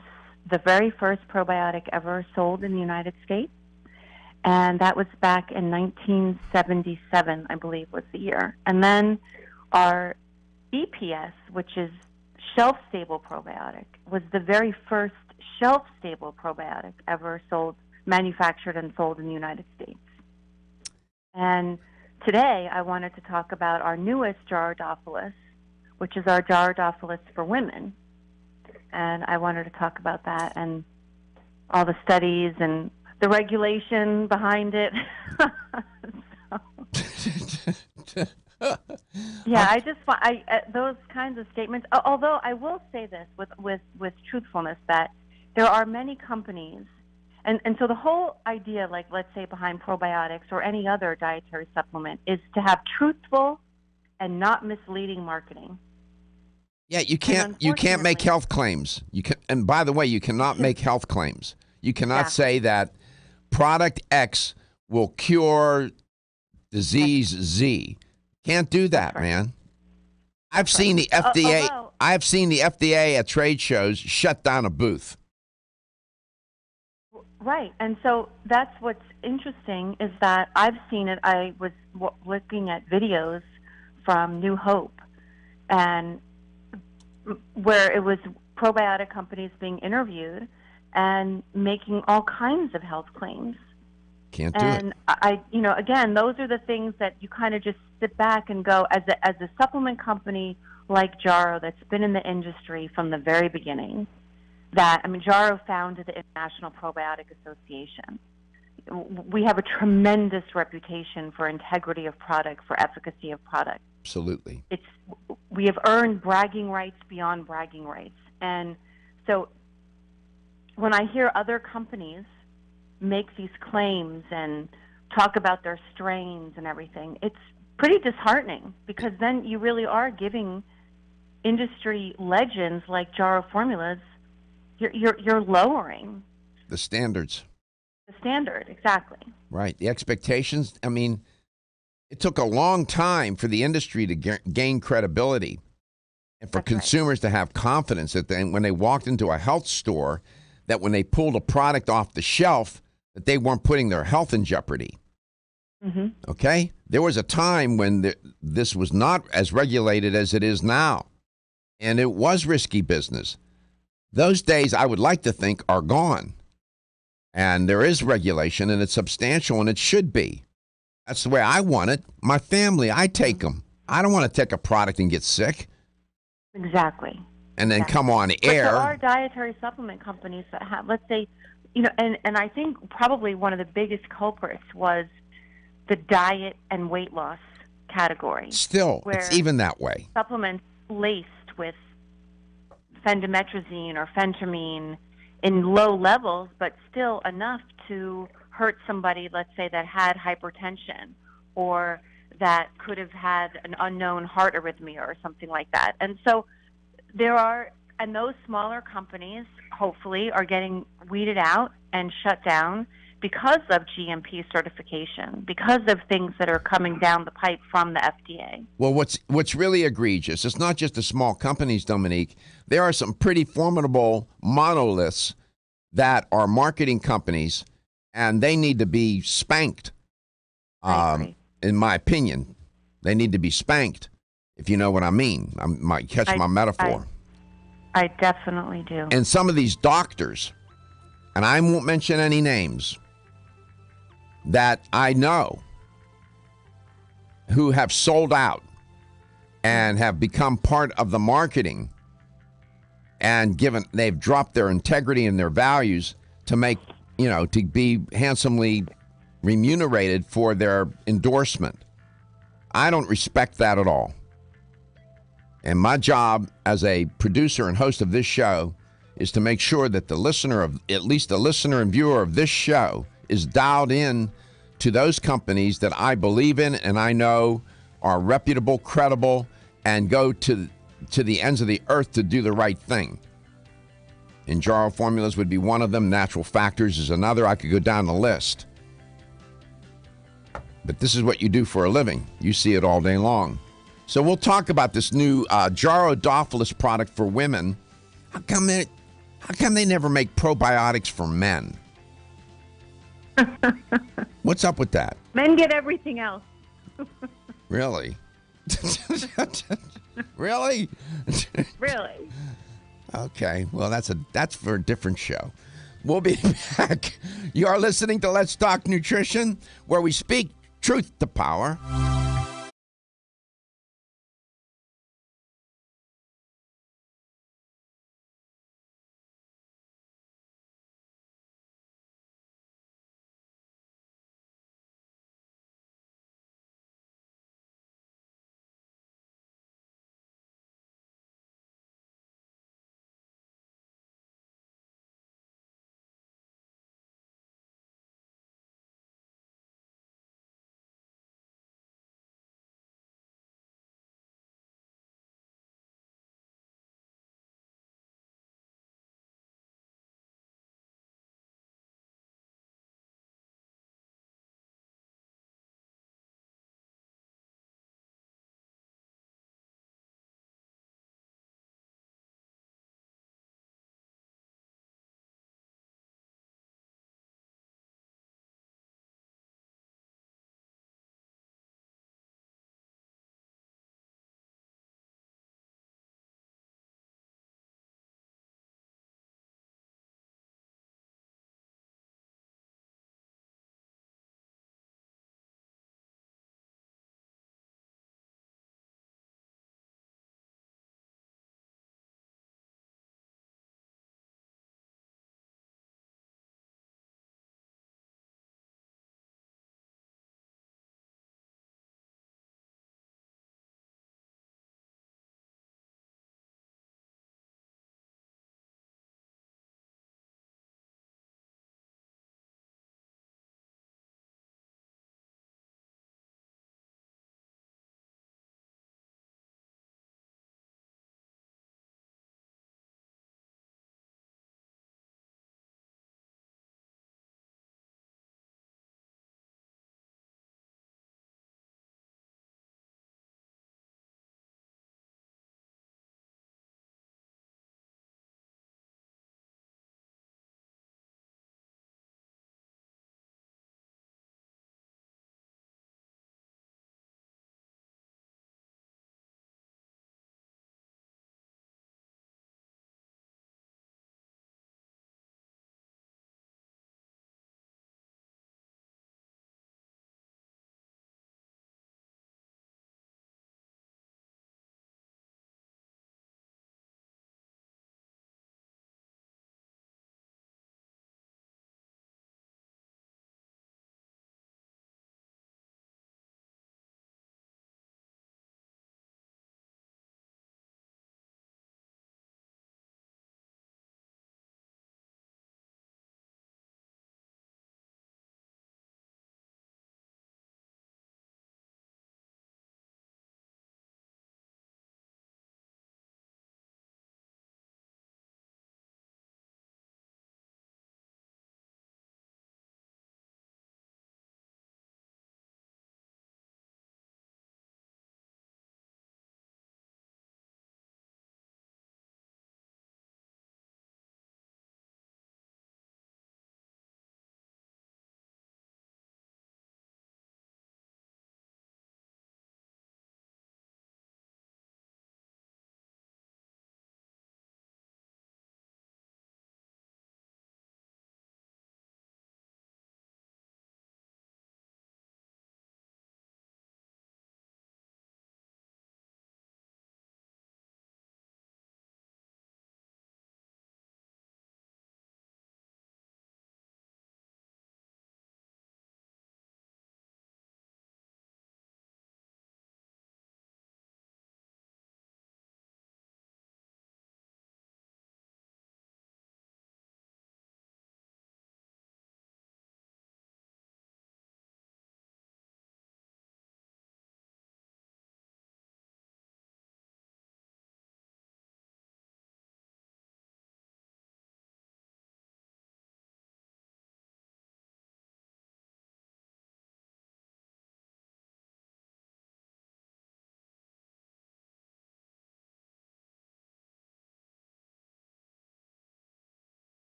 the very first probiotic ever sold in the United States, and that was back in 1977, I believe was the year. And then our EPS, which is shelf-stable probiotic, was the very first shelf-stable probiotic ever manufactured and sold in the United States. And today, I wanted to talk about our newest Jarrow, which is our Jarrow for women. And I wanted to talk about that and all the studies and the regulation behind it. Yeah, those kinds of statements. Although I will say this with truthfulness, that there are many companies, and so the whole idea, like let's say behind probiotics or any other dietary supplement, is to have truthful and not misleading marketing. Yeah, you can't make health claims. And by the way, you cannot make health claims. You cannot say that product X will cure disease Z. Can't do that, man. I've seen the FDA. I've seen the FDA at trade shows shut down a booth. Right, and so that's what's interesting is that I've seen it. I was looking at videos from New Hope, and where it was probiotic companies being interviewed and making all kinds of health claims. Can't do it. And again, those are the things that you kind of just sit back and go, as a supplement company like Jarrow that's been in the industry from the very beginning. Jarrow founded the International Probiotic Association. We have a tremendous reputation for integrity of product, for efficacy of product. Absolutely. We have earned bragging rights beyond bragging rights. And so when I hear other companies make these claims and talk about their strains and everything, it's pretty disheartening, because then you really are giving industry legends like Jarrow Formulas, you're lowering the standards. the standard, exactly. Right. The expectations. I mean, it took a long time for the industry to gain credibility and for consumers to have confidence that when they walked into a health store, that when they pulled a product off the shelf, that they weren't putting their health in jeopardy. Mm-hmm. Okay? There was a time when this was not as regulated as it is now, and it was risky business. Those days, I would like to think, are gone. And there is regulation, and it's substantial, and it should be. That's the way I want it. My family, I take them. I don't want to take a product and get sick. Exactly. And then come on air. But there are dietary supplement companies that have, let's say, and I think probably one of the biggest culprits was the diet and weight loss category. Still, it's even that way. Supplements laced with phendimetrazine or phentermine in low levels, but still enough to hurt somebody, let's say, that had hypertension or that could have had an unknown heart arrhythmia or something like that. And so and those smaller companies hopefully are getting weeded out and shut down because of GMP certification, because of things that are coming down the pipe from the FDA. Well, what's really egregious, it's not just the small companies, Dominique. There are some pretty formidable monoliths that are marketing companies, and they need to be spanked. In my opinion, they need to be spanked, if you know what I mean. I might catch my metaphor. I definitely do. And some of these doctors, and I won't mention any names, that I know who have sold out and have become part of the marketing, and they've dropped their integrity and their values to make, to be handsomely remunerated for their endorsement. I don't respect that at all. And my job as a producer and host of this show is to make sure that at least the listener and viewer of this show is dialed in to those companies that I believe in and I know are reputable, credible, and go to the ends of the earth to do the right thing. And Jarrow Formulas would be one of them. Natural Factors is another. I could go down the list. But this is what you do for a living. You see it all day long. So we'll talk about this new Jarrow product for women. How come they never make probiotics for men? What's up with that? Men get everything else. Really? Really? Really? Okay. Well, that's for a different show. We'll be back. You are listening to Let's Talk Nutrition, where we speak truth to power.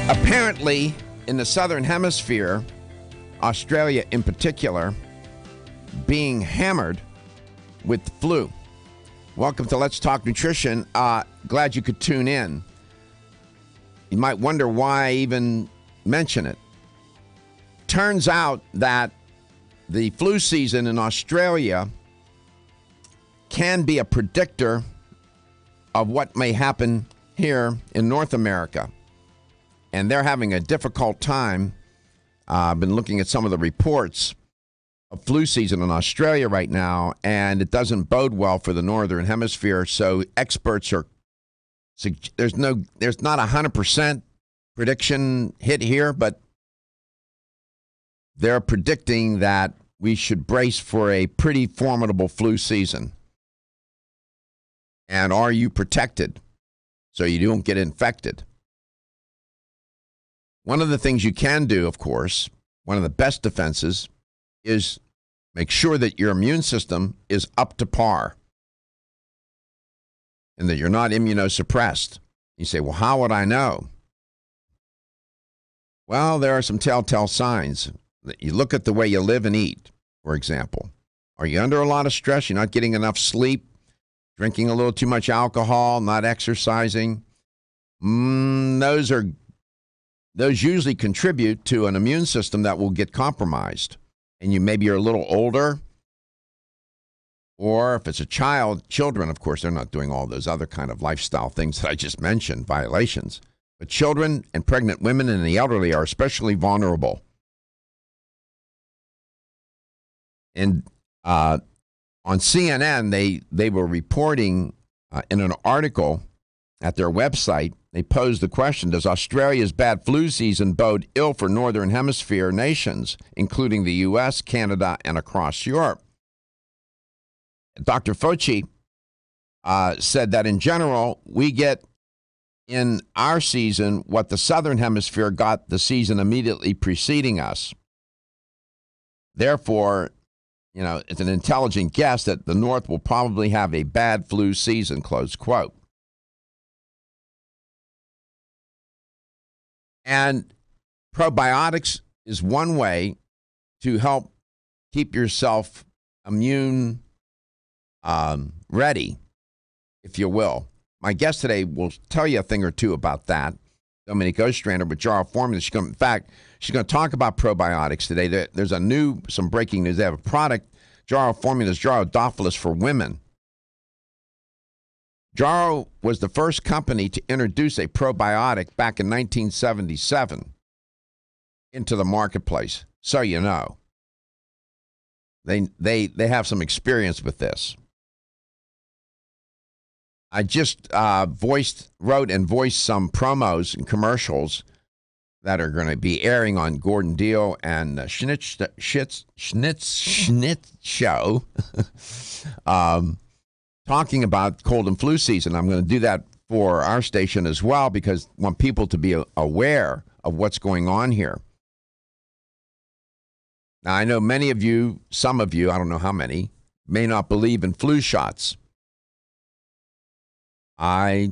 Apparently, in the southern hemisphere, Australia in particular, being hammered with the flu. Welcome to Let's Talk Nutrition. Glad you could tune in. You might wonder why I even mention it. Turns out that the flu season in Australia can be a predictor of what may happen here in North America. And they're having a difficult time. I've been looking at some of the reports of flu season in Australia right now, and it doesn't bode well for the Northern Hemisphere. So experts are, there's not 100% prediction hit here, but they're predicting that we should brace for a pretty formidable flu season. And are you protected so you don't get infected? One of the things you can do, of course, one of the best defenses is make sure that your immune system is up to par and that you're not immunosuppressed. You say, well, how would I know? Well, there are some telltale signs. You look at the way you live and eat, for example. Are you under a lot of stress? You're not getting enough sleep, drinking a little too much alcohol, not exercising? Those usually contribute to an immune system that will get compromised. And maybe you're a little older, or if it's a children, of course, they're not doing all those other kind of lifestyle things that I just mentioned, violations. But children and pregnant women and the elderly are especially vulnerable. And on CNN, they were reporting in an article at their website, they posed the question, does Australia's bad flu season bode ill for Northern Hemisphere nations, including the U.S., Canada, and across Europe? Dr. Fauci said that in general, we get in our season what the Southern Hemisphere got the season immediately preceding us. Therefore, it's an intelligent guess that the North will probably have a bad flu season, close quote. And probiotics is one way to help keep yourself immune ready, if you will. My guest today will tell you a thing or two about that. Dominique Ostrander with Jarrow Formula. She's going to talk about probiotics today. There's some breaking news. They have a product, Jarrow Formulas, Jarrow for women. Jarrow was the first company to introduce a probiotic back in 1977 into the marketplace. So you know. They have some experience with this. I just wrote and voiced some promos and commercials that are going to be airing on Gordon Deal and Schnitz Show, talking about cold and flu season. I'm going to do that for our station as well because I want people to be aware of what's going on here. Now, I know many of you, some of you, I don't know how many, may not believe in flu shots. I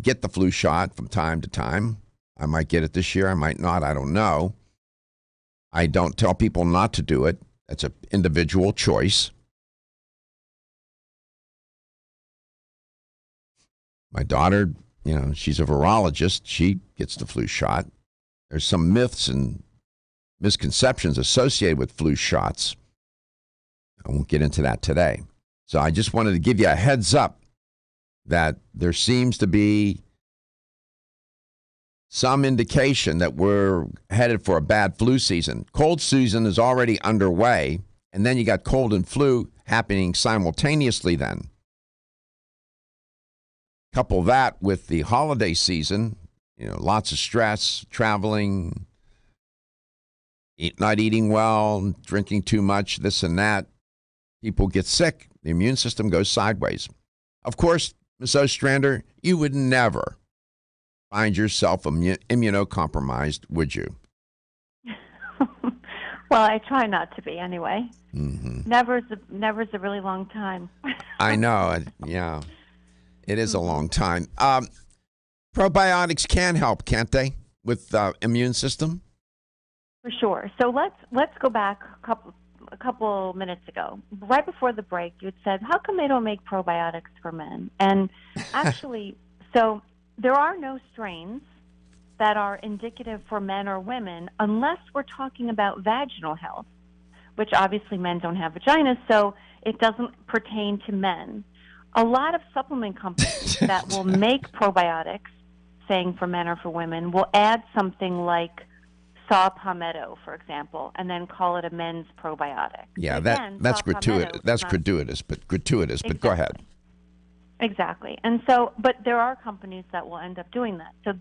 get the flu shot from time to time. I might get it this year. I might not. I don't know. I don't tell people not to do it. That's an individual choice. My daughter, she's a virologist. She gets the flu shot. There's some myths and misconceptions associated with flu shots. I won't get into that today. So I just wanted to give you a heads up that there seems to be some indication that we're headed for a bad flu season. Cold season is already underway, and then you got cold and flu happening simultaneously then. Couple that with the holiday season, lots of stress, traveling, not eating well, drinking too much, this and that. People get sick. The immune system goes sideways. Of course, Ms. Ostrander, you would never find yourself immunocompromised, would you? Well, I try not to be anyway. Mm-hmm. Never's a really long time. I know. Yeah, it is a long time. Probiotics can help, can't they, with immune system? For sure. So let's go back a couple minutes ago. Right before the break, you had said, how come they don't make probiotics for men? And actually, so there are no strains that are indicative for men or women unless we're talking about vaginal health, which obviously men don't have vaginas, so it doesn't pertain to men. A lot of supplement companies that will make probiotics, saying for men or for women, will add something like saw palmetto, for example, and then call it a men's probiotic. Yeah, again, that's gratuitous. That's gratuitous, but exactly. But go ahead. Exactly. And so, but there are companies that will end up doing that. So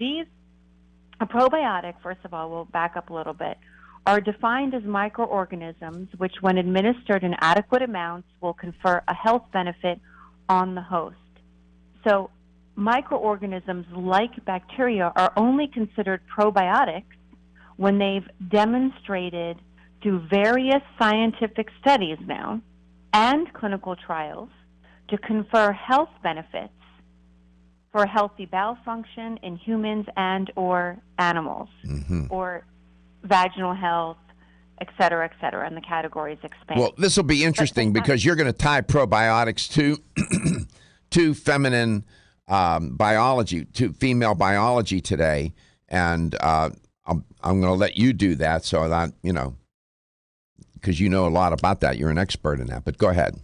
a probiotic, first of all, we'll back up a little bit, are defined as microorganisms which, when administered in adequate amounts, will confer a health benefit on the host. So microorganisms like bacteria are only considered probiotics when they've demonstrated through various scientific studies now and clinical trials to confer health benefits for healthy bowel function in humans and or animals, or vaginal health, et cetera, and the categories expand. Well, this will be interesting because you're going to tie probiotics to feminine biology, to female biology today, and I'm going to let you do that, so that because you know a lot about that. You're an expert in that. But go ahead.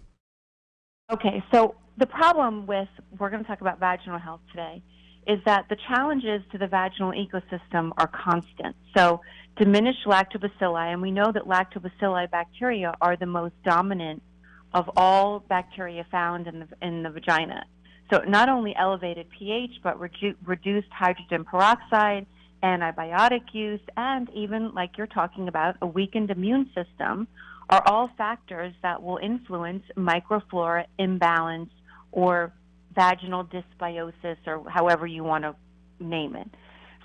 Okay, so the problem with, we're going to talk about vaginal health today, is that the challenges to the vaginal ecosystem are constant. So diminished lactobacilli, and we know that lactobacilli bacteria are the most dominant of all bacteria found in the vagina. So not only elevated pH, but reduced hydrogen peroxide, antibiotic use, and even, like you're talking about, a weakened immune system are all factors that will influence microflora imbalance or vaginal dysbiosis, or however you want to name it.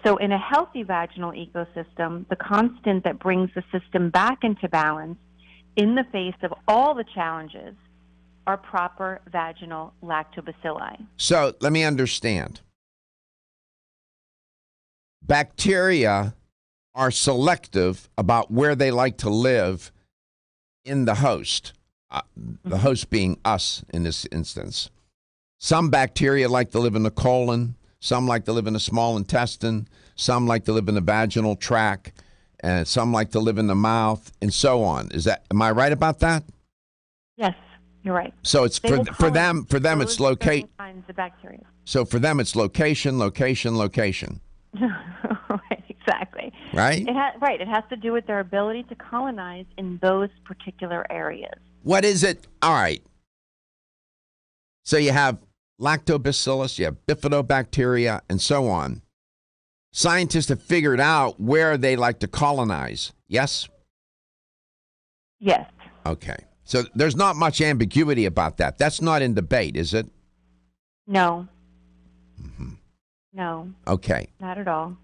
So in a healthy vaginal ecosystem, the constant that brings the system back into balance in the face of all the challenges are proper vaginal lactobacilli. So let me understand. Bacteria are selective about where they like to live in the host, the host being us in this instance. Some bacteria like to live in the colon, some like to live in the small intestine, some like to live in the vaginal tract, and some like to live in the mouth, and so on. Am I right about that? Yes, you're right. So it's for them it's location. Kinds of bacteria. So for them it's location. Right, exactly. Right? It has to do with their ability to colonize in those particular areas. What is it? All right. So you have lactobacillus, you have bifidobacteria, and so on. Scientists have figured out where they like to colonize. Yes? Yes. Okay. So there's not much ambiguity about that. That's not in debate, is it? No. No. Okay. Not at all.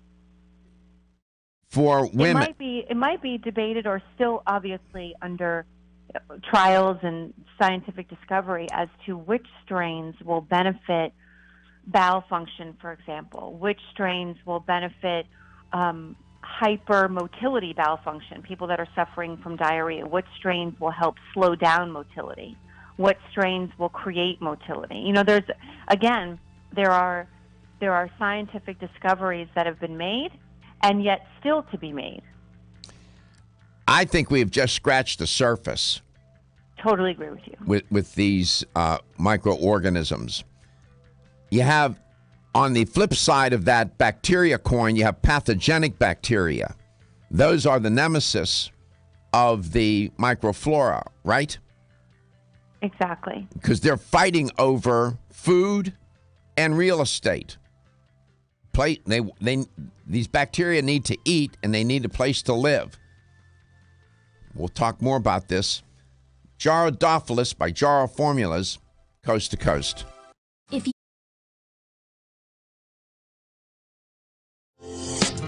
For women, it might be debated or still obviously under trials and scientific discovery as to which strains will benefit bowel function, for example, which strains will benefit hypermotility bowel function, people that are suffering from diarrhea, what strains will help slow down motility, what strains will create motility. There are scientific discoveries that have been made and yet still to be made. I think we have just scratched the surface. Totally agree with you. With these microorganisms. You have, on the flip side of that bacteria coin, you have pathogenic bacteria. Those are the nemesis of the microflora, right? Exactly. Because they're fighting over food and real estate. These bacteria need to eat, and they need a place to live. We'll talk more about this. Jarrow by Jarrow Formulas, coast to coast.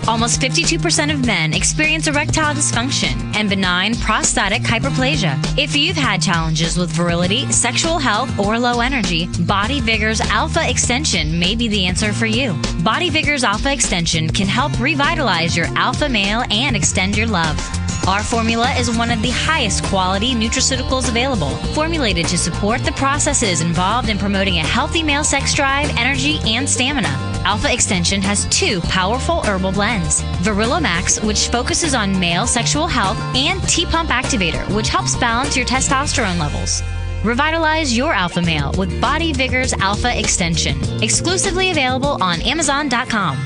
Almost 52% of men experience erectile dysfunction and benign prostatic hyperplasia. If you've had challenges with virility, sexual health, or low energy, Body Vigor's Alpha Extension may be the answer for you. Body Vigor's Alpha Extension can help revitalize your alpha male and extend your love. Our formula is one of the highest quality nutraceuticals available, formulated to support the processes involved in promoting a healthy male sex drive, energy, and stamina. Alpha Extension has 2 powerful herbal blends, Virilo Max, which focuses on male sexual health, and T-Pump Activator, which helps balance your testosterone levels. Revitalize your alpha male with Body Vigor's Alpha Extension, exclusively available on Amazon.com.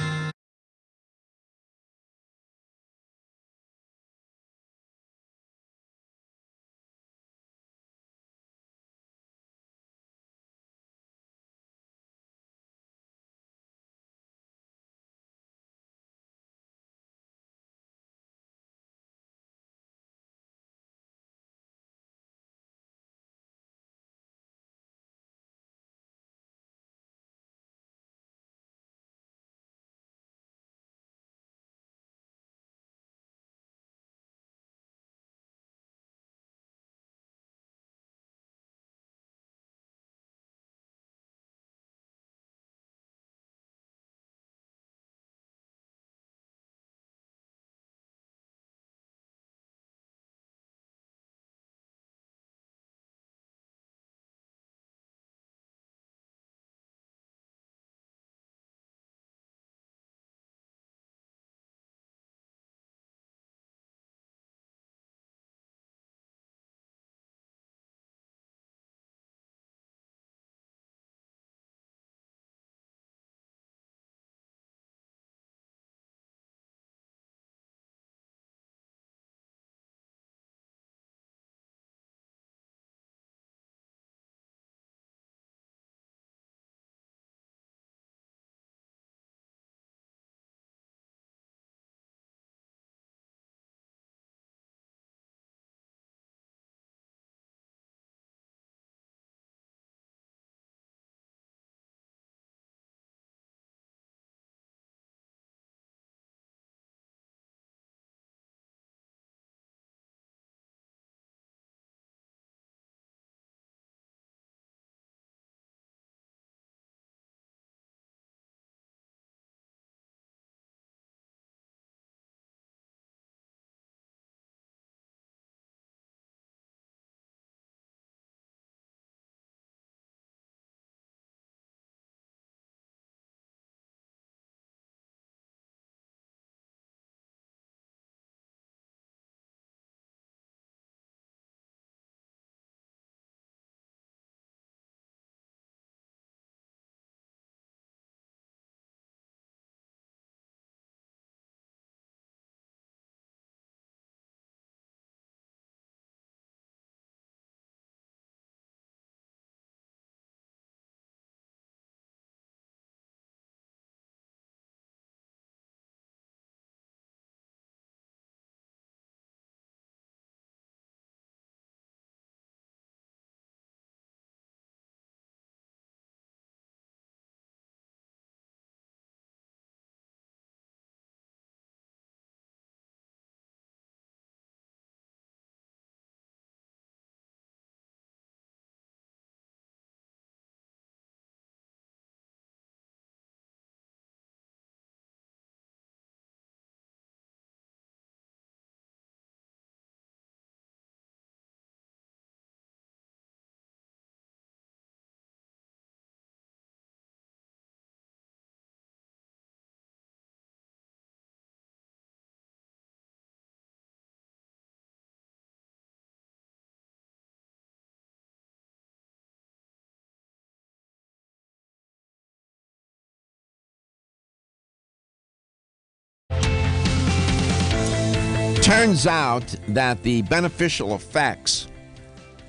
Turns out that the beneficial effects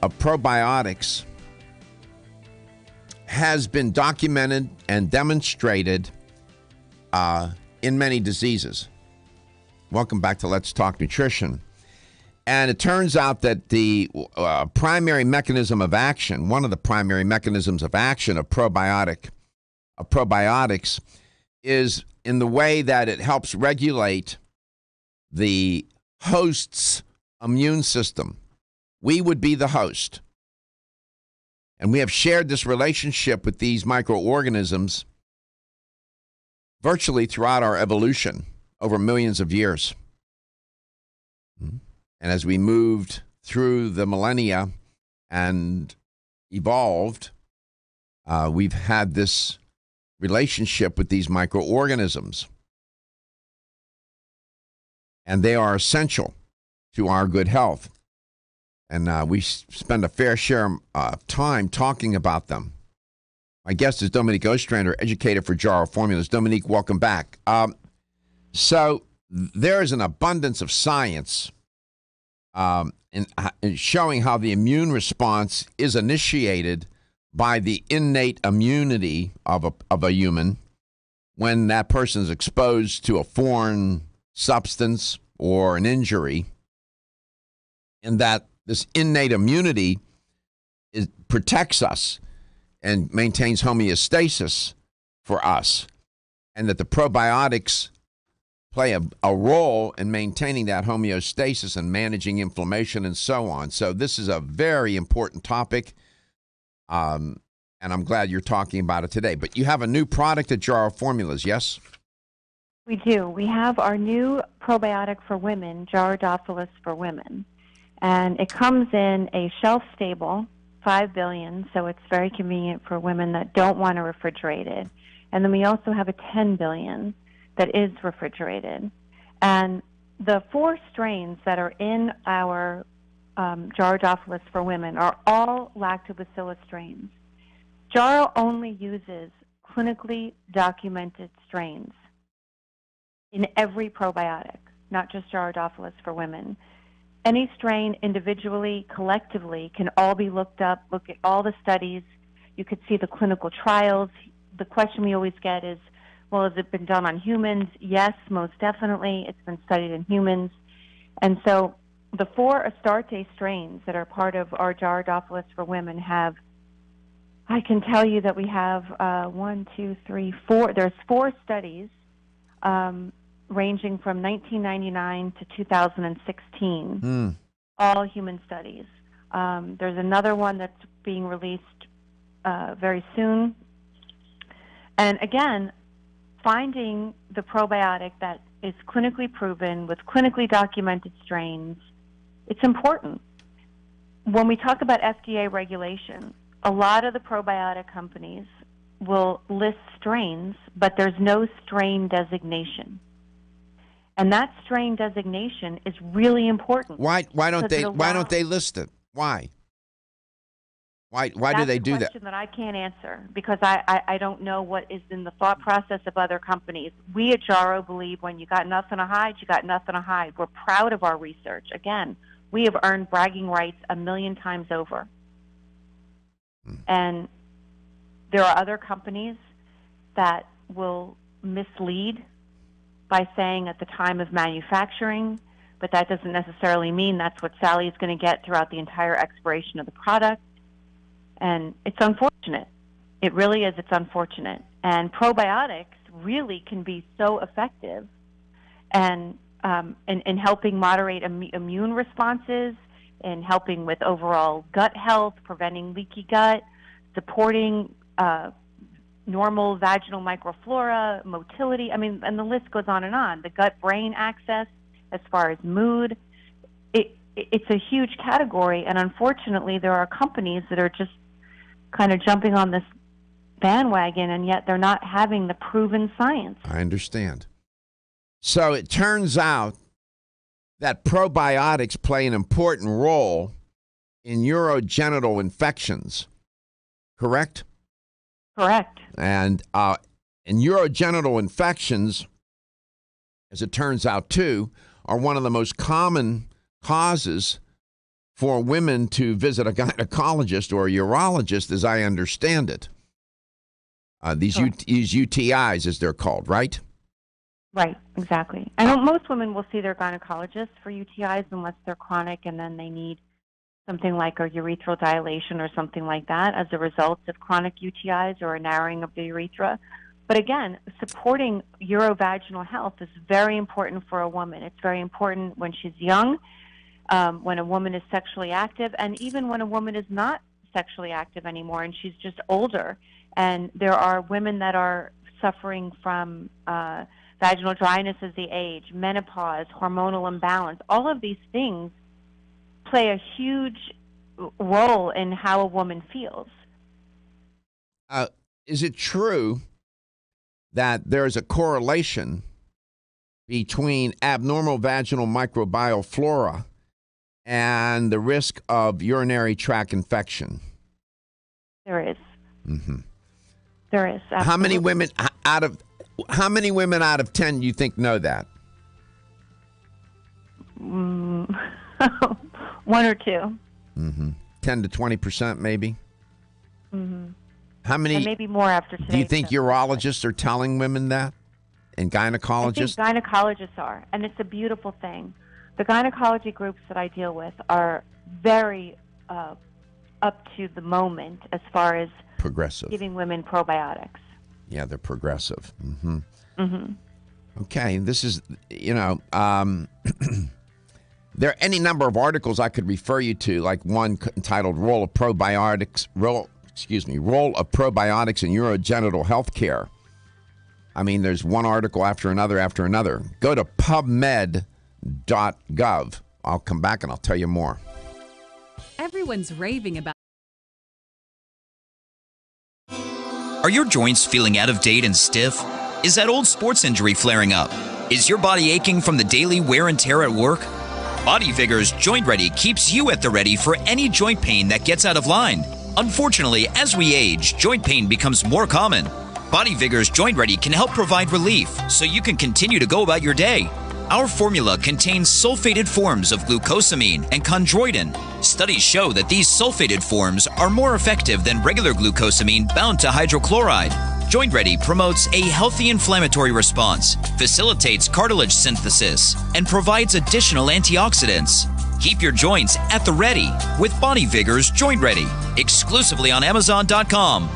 of probiotics has been documented and demonstrated in many diseases. Welcome back to Let's Talk Nutrition. And it turns out that the primary mechanism of action, one of the primary mechanisms of action of probiotics is in the way that it helps regulate the host's immune system. We would be the host. And we have shared this relationship with these microorganisms virtually throughout our evolution over millions of years. And as we moved through the millennia and evolved, we've had this relationship with these microorganisms. And they are essential to our good health. And we spend a fair share of time talking about them. My guest is Dominique Ostrander, educator for Jarrow Formulas. Dominique, welcome back. So there is an abundance of science in showing how the immune response is initiated by the innate immunity of a human when that person is exposed to a foreign substance or an injury, and that this innate immunity protects us and maintains homeostasis for us, and that the probiotics play a role in maintaining that homeostasis and managing inflammation and so on. So this is a very important topic, and I'm glad you're talking about it today. But you have a new product at Jarrow Formulas, yes? We do. We have our new probiotic for women, Jarrow for women. And it comes in a shelf-stable 5 billion, so it's very convenient for women that don't want to refrigerate it. And then we also have a 10 billion that is refrigerated. And the 4 strains that are in our Jarrow for women are all lactobacillus strains. Jarrow only uses clinically documented strains in every probiotic, not just Jarrow for women. Any strain individually, collectively, can all be looked up, look at all the studies. You could see the clinical trials. The question we always get is, well, has it been done on humans? Yes, most definitely. It's been studied in humans. And so the 4 Astarte strains that are part of our Jarrow for women have, I can tell you that we have 4. There's 4 studies ranging from 1999 to 2016, all human studies. There's another one that's being released very soon. And again, finding the probiotic that is clinically proven with clinically documented strains, it's important. When we talk about FDA regulation, a lot of the probiotic companies will list strains, but there's no strain designation. And that strain designation is really important. Why don't they list it? Why do they do that? That's a question that I can't answer because I don't know what is in the thought process of other companies. We at Jarrow believe when you got nothing to hide, you got nothing to hide. We're proud of our research. Again, we have earned bragging rights 1 million times over. And there are other companies that will mislead by saying at the time of manufacturing, but that doesn't necessarily mean that's what Sally is going to get throughout the entire expiration of the product. And it's unfortunate. It really is. It's unfortunate. And probiotics really can be so effective and in helping moderate immune responses, in helping with overall gut health, preventing leaky gut, supporting normal vaginal microflora, motility. I mean, and the list goes on and on. The gut-brain axis, as far as mood, it's a huge category. And unfortunately, there are companies that are just kind of jumping on this bandwagon, and yet they're not having the proven science. I understand. So it turns out that probiotics play an important role in urogenital infections, correct? Correct. And urogenital infections, as it turns out too, are one of the most common causes for women to visit a gynecologist or a urologist, as I understand it. These UTIs, as they're called, right? Right, exactly. I know most women will see their gynecologist for UTIs unless they're chronic and then they need something like a urethral dilation or something like that as a result of chronic UTIs or a narrowing of the urethra. But again, supporting urovaginal health is very important for a woman. It's very important when she's young, when a woman is sexually active, and even when a woman is not sexually active anymore and she's just older. And there are women that are suffering from vaginal dryness as they age, menopause, hormonal imbalance. All of these things play a huge role in how a woman feels. Is it true that there's a correlation between abnormal vaginal microbial flora and the risk of urinary tract infection? There is. Mm-hmm. There is. Absolutely. How many women out of 10 do you think know that? 1 or 2. Mm-hmm. 10 to 20%, maybe. Mm-hmm. How many? And maybe more after today. Do you think urologists are telling women that, and gynecologists? I think gynecologists are, and it's a beautiful thing. The gynecology groups that I deal with are very up to the moment as far as progressive giving women probiotics. Yeah, they're progressive. Mm-hmm. Mm-hmm. Okay, this is, there are any number of articles I could refer you to, like one entitled Role of Probiotics in Urogenital Healthcare. I mean, there's one article after another. Go to pubmed.gov. I'll come back and I'll tell you more. Everyone's raving about. Are your joints feeling out of date and stiff? Is that old sports injury flaring up? Is your body aching from the daily wear and tear at work? Body Vigor's Joint Ready keeps you at the ready for any joint pain that gets out of line. Unfortunately, as we age, joint pain becomes more common. Body Vigor's Joint Ready can help provide relief so you can continue to go about your day. Our formula contains sulfated forms of glucosamine and chondroitin. Studies show that these sulfated forms are more effective than regular glucosamine bound to hydrochloride. Joint Ready promotes a healthy inflammatory response, facilitates cartilage synthesis, and provides additional antioxidants. Keep your joints at the ready with Body Vigor's Joint Ready, exclusively on Amazon.com.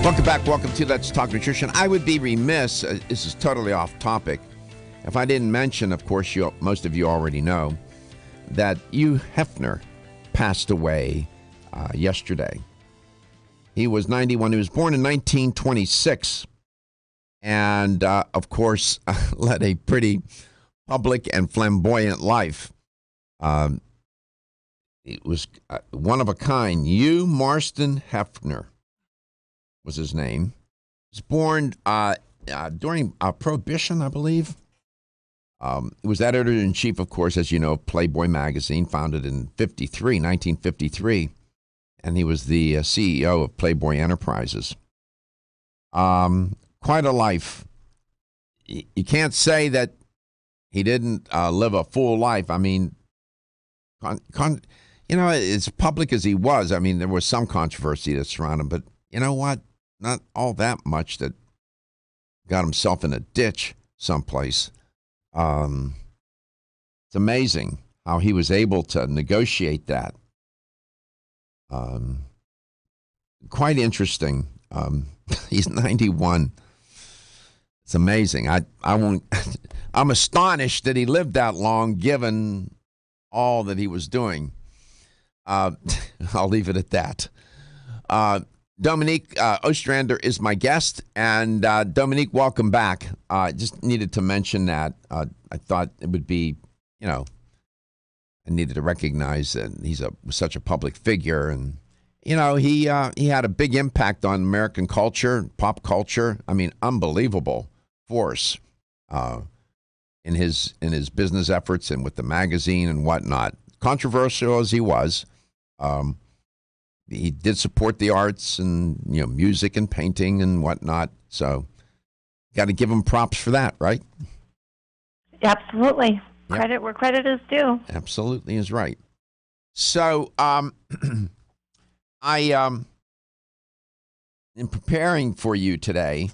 Welcome back. Welcome to Let's Talk Nutrition. I would be remiss, this is totally off topic, if I didn't mention, of course, most of you already know, that Hugh Hefner passed away yesterday. He was 91. He was born in 1926 and, of course, led a pretty public and flamboyant life. It was one of a kind. Hugh Marston Hefner was his name. He was born during Prohibition, I believe. He was editor-in-chief, of course, as you know, of Playboy magazine, founded in 1953. And he was the CEO of Playboy Enterprises. Quite a life. You can't say that he didn't live a full life. I mean, as public as he was, I mean, there was some controversy that surrounded him, but you know what? Not all that much that got himself in a ditch someplace. It's amazing how he was able to negotiate that. Quite interesting. He's 91. It's amazing. I'm astonished that he lived that long, given all that he was doing. I'll leave it at that. Dominique Ostrander is my guest, and Dominique, welcome back. Just needed to mention that. I thought it would be, I needed to recognize that he's such a public figure, and he had a big impact on American culture, pop culture. I mean, unbelievable force in his business efforts and with the magazine and whatnot. Controversial as he was. He did support the arts and, music and painting and whatnot. So got to give him props for that, right? Absolutely. Yep. Credit where credit is due. Absolutely is right. So in preparing for you today,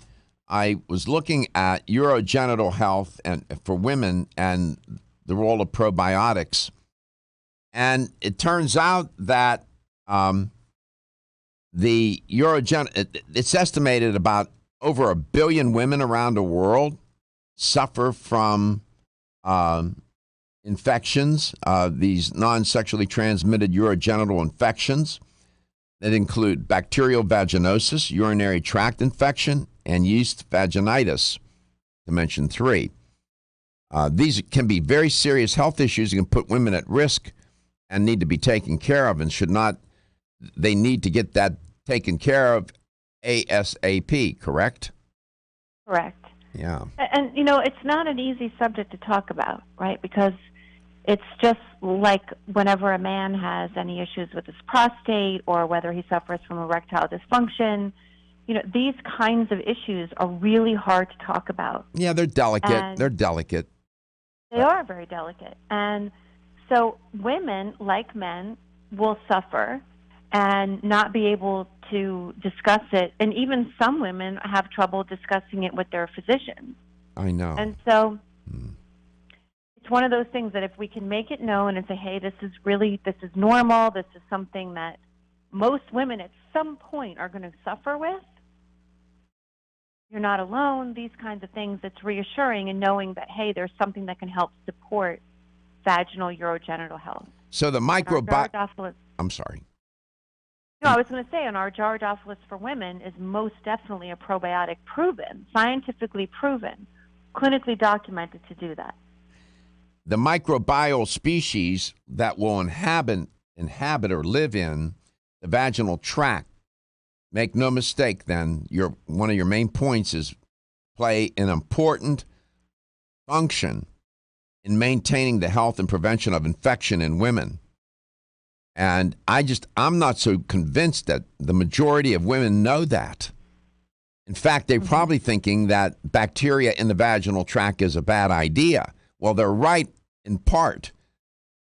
I was looking at urogenital health and for women and the role of probiotics. And it turns out that it's estimated about over 1 billion women around the world suffer from infections, these non-sexually transmitted urogenital infections that include bacterial vaginosis, urinary tract infection, and yeast vaginitis, to mention 3. These can be very serious health issues that can put women at risk and need to be taken care of, and they need to get that taken care of ASAP, correct? Correct. Yeah. And, it's not an easy subject to talk about, right? Because it's just like whenever a man has any issues with his prostate or whether he suffers from erectile dysfunction, these kinds of issues are really hard to talk about. Yeah, they're delicate. They're delicate. They are very delicate. And so women, like men, will suffer and not be able to discuss it. And even some women have trouble discussing it with their physicians. I know. And so it's one of those things that if we can make it known and say, hey, this is normal, this is something that most women at some point are going to suffer with, you're not alone, these kinds of things, it's reassuring and knowing that, hey, there's something that can help support vaginal urogenital health. So the microbiome... I'm sorry. No, I was going to say, our Jarrow for women is most definitely a probiotic proven, scientifically proven, clinically documented to do that. The microbial species that will inhabit or live in the vaginal tract, make no mistake then, one of your main points is play an important function in maintaining the health and prevention of infection in women. And I'm not so convinced that the majority of women know that. In fact, they're probably thinking that bacteria in the vaginal tract is a bad idea. Well, they're right in part,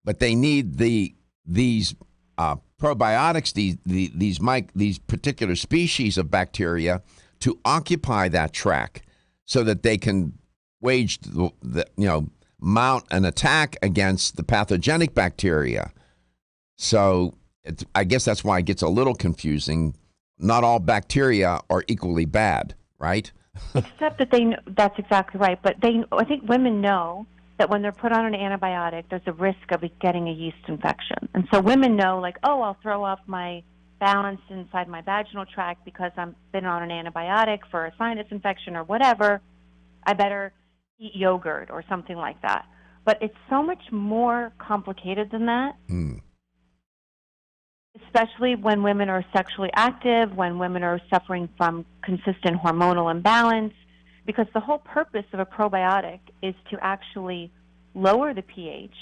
but they need these probiotics, these particular species of bacteria to occupy that tract so that they can wage mount an attack against the pathogenic bacteria. So I guess that's why it gets a little confusing. not all bacteria are equally bad, right? Except that that's exactly right. But I think women know that when they're put on an antibiotic, there's a risk of getting a yeast infection. And so women know, like, oh, I'll throw off my balance inside my vaginal tract because I've been on an antibiotic for a sinus infection or whatever. I better eat yogurt or something like that. But it's so much more complicated than that. Especially when women are sexually active, when women are suffering from consistent hormonal imbalance, because the whole purpose of a probiotic is to actually lower the pH,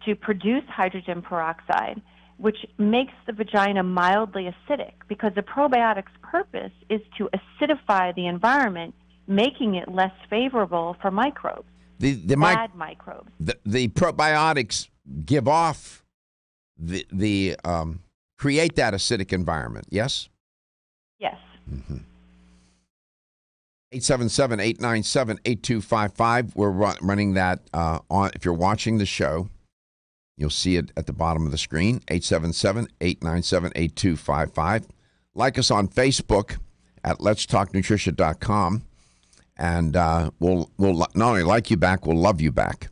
to produce hydrogen peroxide, which makes the vagina mildly acidic, because the probiotic's purpose is to acidify the environment, making it less favorable for microbes, bad microbes. The probiotics give off create that acidic environment, yes? Yes. 877-897-8255. We're running that on. If you're watching the show, you'll see it at the bottom of the screen, 877-897-8255. Like us on Facebook at letstalknutrition.com, and we'll not only like you back, we'll love you back.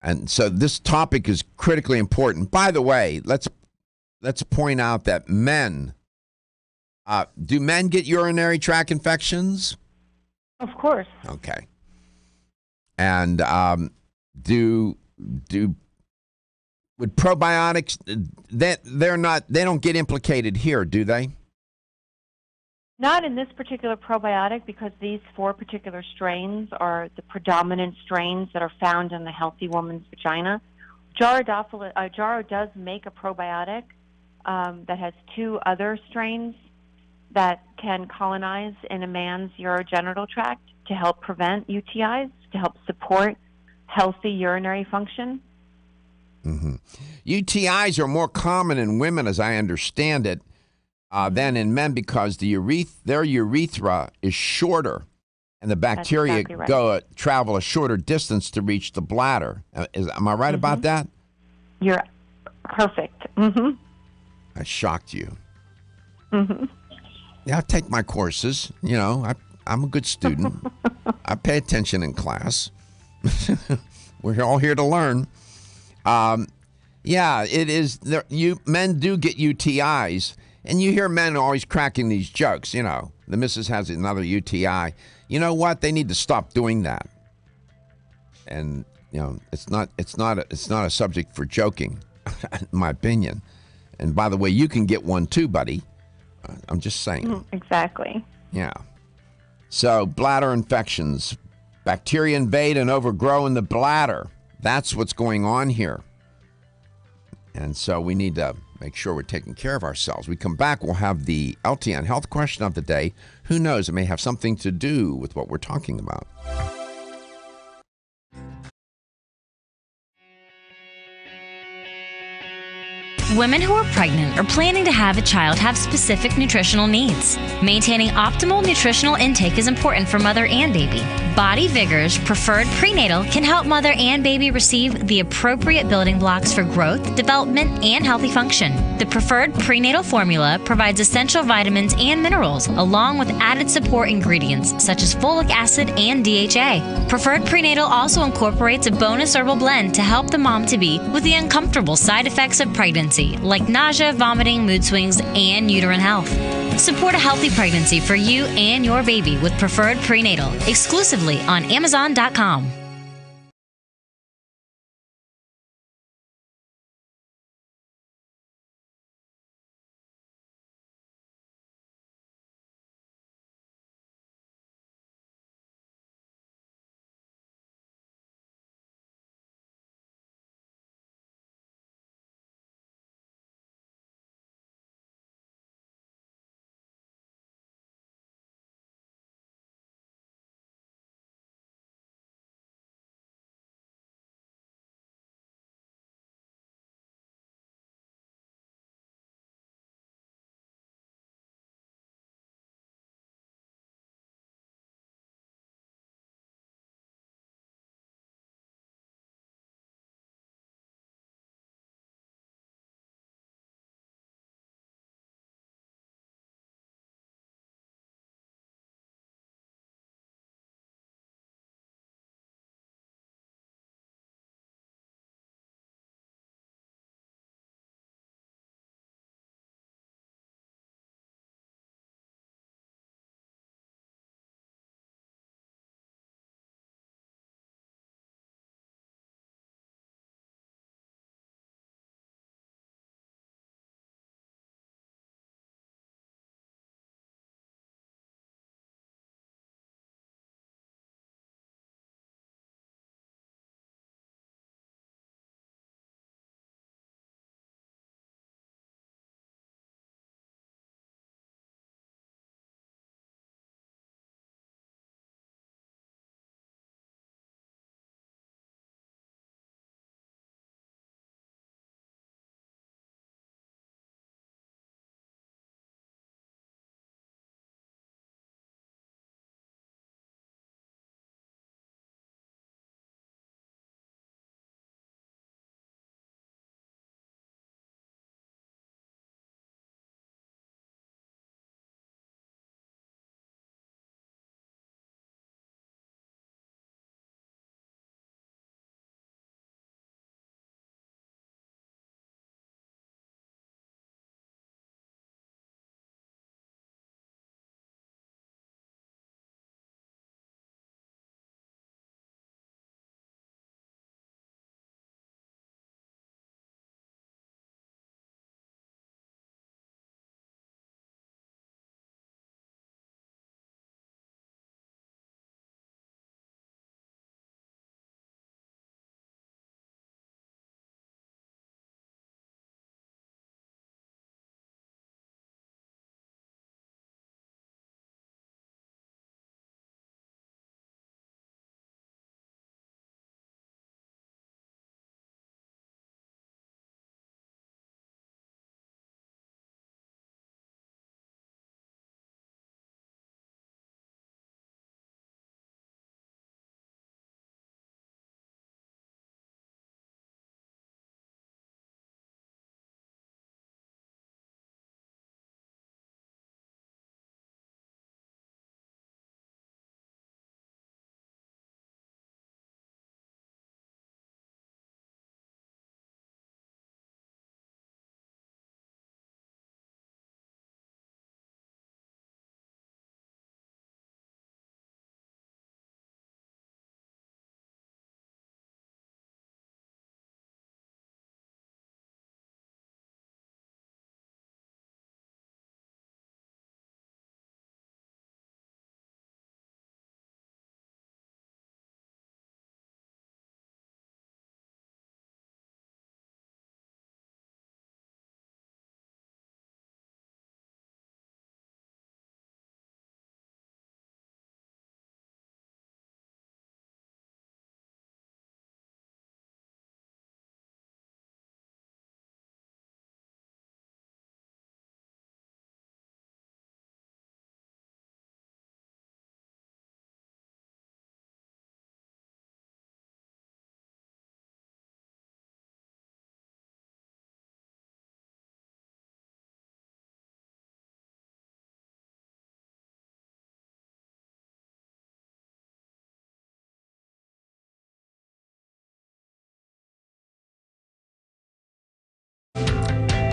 And so this topic is critically important. By the way, let's point out that men, do men get urinary tract infections? Of course. Okay. And with probiotics, they don't get implicated here, do they? Not in this particular probiotic, because these 4 particular strains are the predominant strains that are found in the healthy woman's vagina. Jarrow does make a probiotic that has 2 other strains that can colonize in a man's urogenital tract to help prevent UTIs, to help support healthy urinary function. UTIs are more common in women, as I understand it, than in men, because their urethra is shorter, and the bacteria travel a shorter distance to reach the bladder. Am I right about that? You're perfect. I shocked you. Yeah, I take my courses. You know, I'm a good student. I pay attention in class. We're all here to learn. Yeah, it is. Men do get UTIs, and you hear men always cracking these jokes. You know, the missus has another UTI. You know what? They need to stop doing that. And you know, it's not a subject for joking, in my opinion. And by the way, you can get one too, buddy. I'm just saying. Exactly. Yeah. So bladder infections, bacteria invade and overgrow in the bladder. That's what's going on here. And so we need to make sure we're taking care of ourselves. We come back, we'll have the LTN health question of the day. Who knows? It may have something to do with what we're talking about. Women who are pregnant or planning to have a child have specific nutritional needs. Maintaining optimal nutritional intake is important for mother and baby. Body Vigor's Preferred Prenatal can help mother and baby receive the appropriate building blocks for growth, development, and healthy function. The Preferred Prenatal formula provides essential vitamins and minerals, along with added support ingredients such as folic acid and DHA. Preferred Prenatal also incorporates a bonus herbal blend to help the mom-to-be with the uncomfortable side effects of pregnancy, like nausea, vomiting, mood swings, and uterine health. Support a healthy pregnancy for you and your baby with Preferred Prenatal, exclusively on Amazon.com.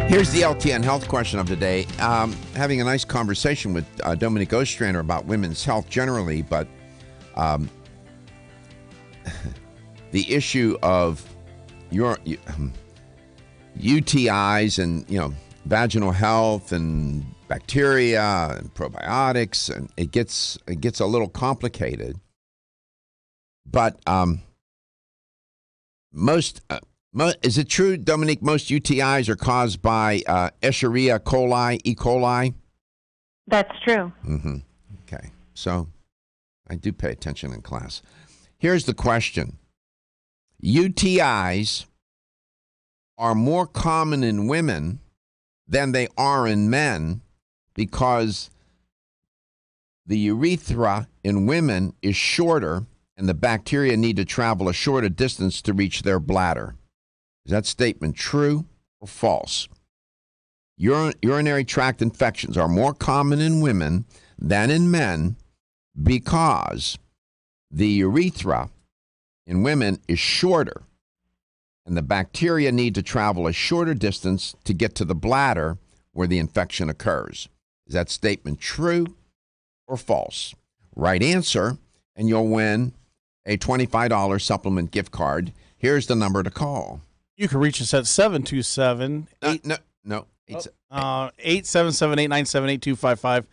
Here's the LTN health question of the day. Having a nice conversation with Dominique Ostrander about women's health generally, but the issue of your UTIs and vaginal health and bacteria and probiotics, and it gets a little complicated. But is it true, Dominique, most UTIs are caused by Escherichia coli, E. coli? That's true. Mm-hmm. Okay. So I do pay attention in class. Here's the question. UTIs are more common in women than they are in men because the urethra in women is shorter and the bacteria need to travel a shorter distance to reach their bladder. Is that statement true or false? Urinary tract infections are more common in women than in men because the urethra in women is shorter and the bacteria need to travel a shorter distance to get to the bladder where the infection occurs. Is that statement true or false? Right answer, and you'll win a $25 supplement gift card. Here's the number to call. You can reach us at 727 877-897-8255.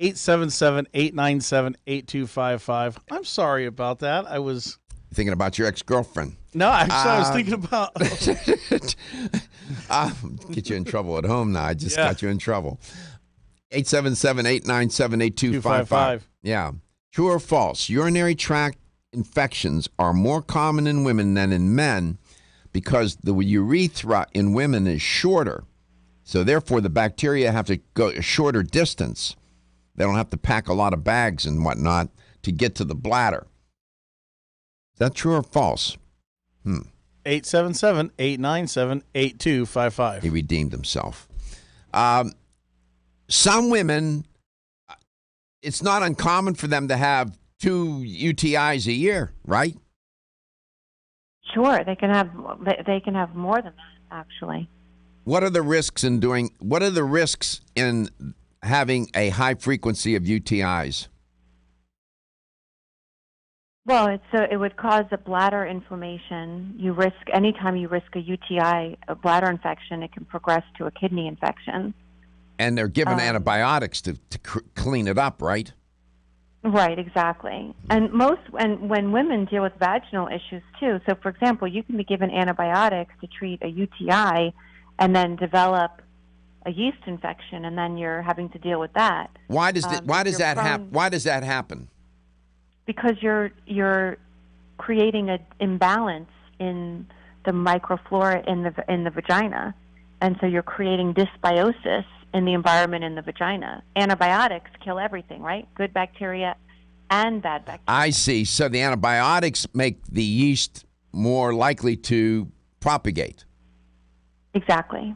877-897-8255. I'm sorry about that. I was thinking about your ex-girlfriend. No, actually, I was thinking about get you in trouble at home now. I just got you in trouble. 877-897-8255. Yeah. True or false? Urinary tract infections are more common in women than in men because the urethra in women is shorter. So therefore, the bacteria have to go a shorter distance. They don't have to pack a lot of bags and whatnot to get to the bladder. Is that true or false? 877-897-8255. He redeemed himself. Some women, it's not uncommon for them to have 2 UTIs a year, right? Sure, they can have more than that, actually. What are the risks in having a high frequency of UTIs? Well, it would cause a bladder inflammation. Anytime you risk a UTI, a bladder infection, it can progress to a kidney infection. And they're given antibiotics to clean it up, right? Right, exactly. And when women deal with vaginal issues too, so for example, you can be given antibiotics to treat a UTI and then develop a yeast infection, and then you're having to deal with that. Why does that happen? Because you're creating an imbalance in the microflora in the vagina, and so you're creating dysbiosis in the environment in the vagina. Antibiotics kill everything, right? Good bacteria and bad bacteria. I see. So the antibiotics make the yeast more likely to propagate. Exactly.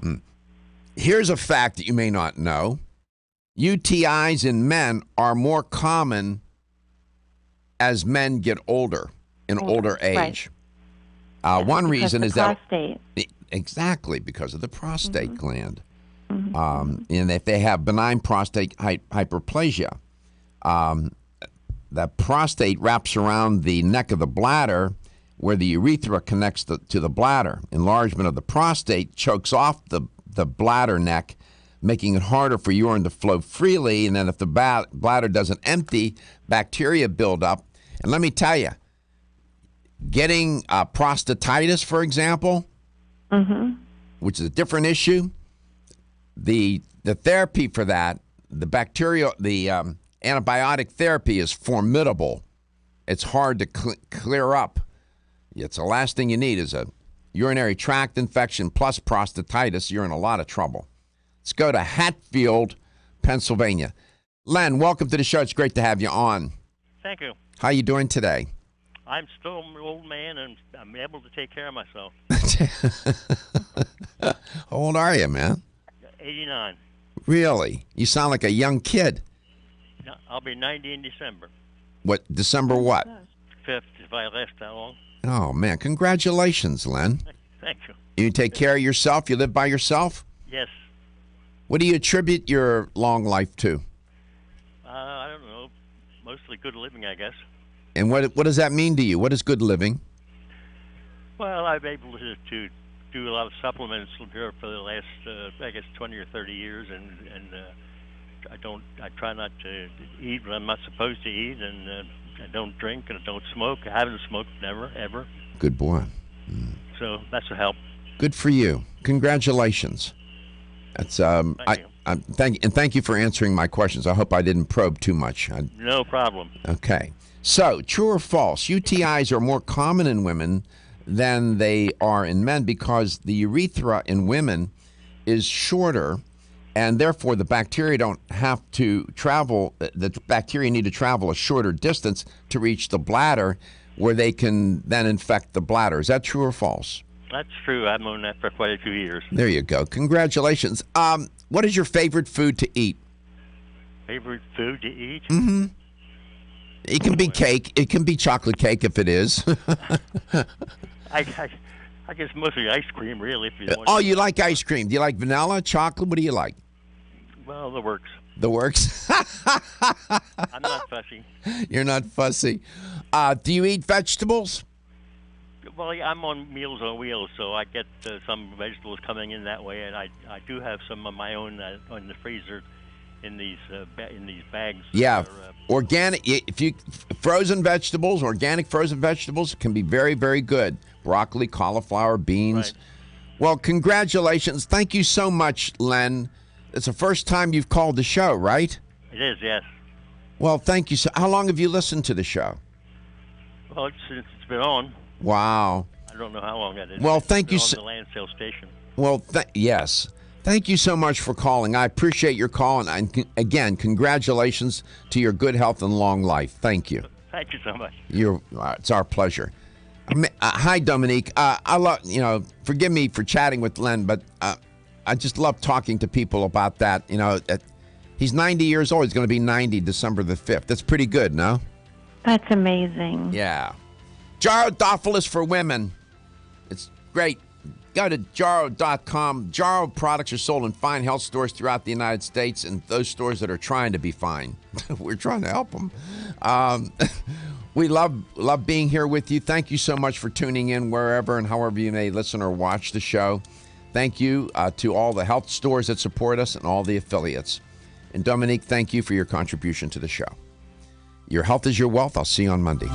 Here's a fact that you may not know. UTIs in men are more common as men get older, in older age. Right. One reason is prostate. Exactly, because of the prostate gland. And if they have benign prostate hyperplasia, the prostate wraps around the neck of the bladder where the urethra connects to the bladder. Enlargement of the prostate chokes off the bladder neck, making it harder for urine to flow freely. And then if the bladder doesn't empty, bacteria build up. And let me tell you, getting prostatitis, for example, which is a different issue, the therapy for that, the antibiotic therapy is formidable. It's hard to clear up. It's the last thing you need is a urinary tract infection plus prostatitis. You're in a lot of trouble. Let's go to Hatfield, Pennsylvania. Len, welcome to the show. It's great to have you on. Thank you. How you doing today? I'm still an old man, and I'm able to take care of myself. How old are you, man? 89. Really? You sound like a young kid. I'll be 90 in December. What, December what? 5th, if I last that long. Oh, man. Congratulations, Len. Thank you. You take care of yourself? You live by yourself? Yes. What do you attribute your long life to? I don't know. Mostly good living, I guess. And what does that mean to you? What is good living? Well, I've been able to do a lot of supplements here for the last, I guess, 20 or 30 years, and I try not to eat what I'm not supposed to eat, and I don't drink and I don't smoke. I haven't smoked, never, ever. Good boy. So that's a help. Good for you. Congratulations. That's thank you for answering my questions. I hope I didn't probe too much. No problem. Okay. So, true or false? UTIs are more common in women than they are in men because the urethra in women is shorter, and therefore the bacteria don't have to travel. The bacteria need to travel a shorter distance to reach the bladder, where they can then infect the bladder. Is that true or false? That's true. I've known that for quite a few years. There you go. Congratulations. What is your favorite food to eat? Favorite food to eat? Mm-hmm. It can be cake. It can be chocolate cake if it is. I guess mostly ice cream, really. If you want you like ice cream. Do you like vanilla, chocolate? What do you like? Well, the works. The works? I'm not fussy. You're not fussy. Do you eat vegetables? Well, I'm on Meals on Wheels, so I get some vegetables coming in that way, and I do have some of my own in the freezer in these bags. Yeah, organic. If you frozen vegetables, organic frozen vegetables can be very, very good. Broccoli, cauliflower, beans. Right. Well, congratulations. Thank you so much, Len. It's the first time you've called the show, right? It is, yes. Well, thank you. How long have you listened to the show? Well, since it's been on. Wow. I don't know how long that is. Well, thank you. On the Lansdale station. Well, yes. Thank you so much for calling. I appreciate your call. And again, congratulations to your good health and long life. Thank you. Thank you so much. It's our pleasure. Hi, Dominique. I love, forgive me for chatting with Len, but I just love talking to people about that. He's 90 years old. He's going to be 90 December the 5th. That's pretty good, no? That's amazing. Yeah. Jarrow for women. It's great. Go to Jarrow.com. Jarrow products are sold in fine health stores throughout the United States and those stores that are trying to be fine. We're trying to help them. We love being here with you. Thank you so much for tuning in wherever and however you may listen or watch the show. Thank you to all the health stores that support us and all the affiliates. And Dominique, thank you for your contribution to the show. Your health is your wealth. I'll see you on Monday.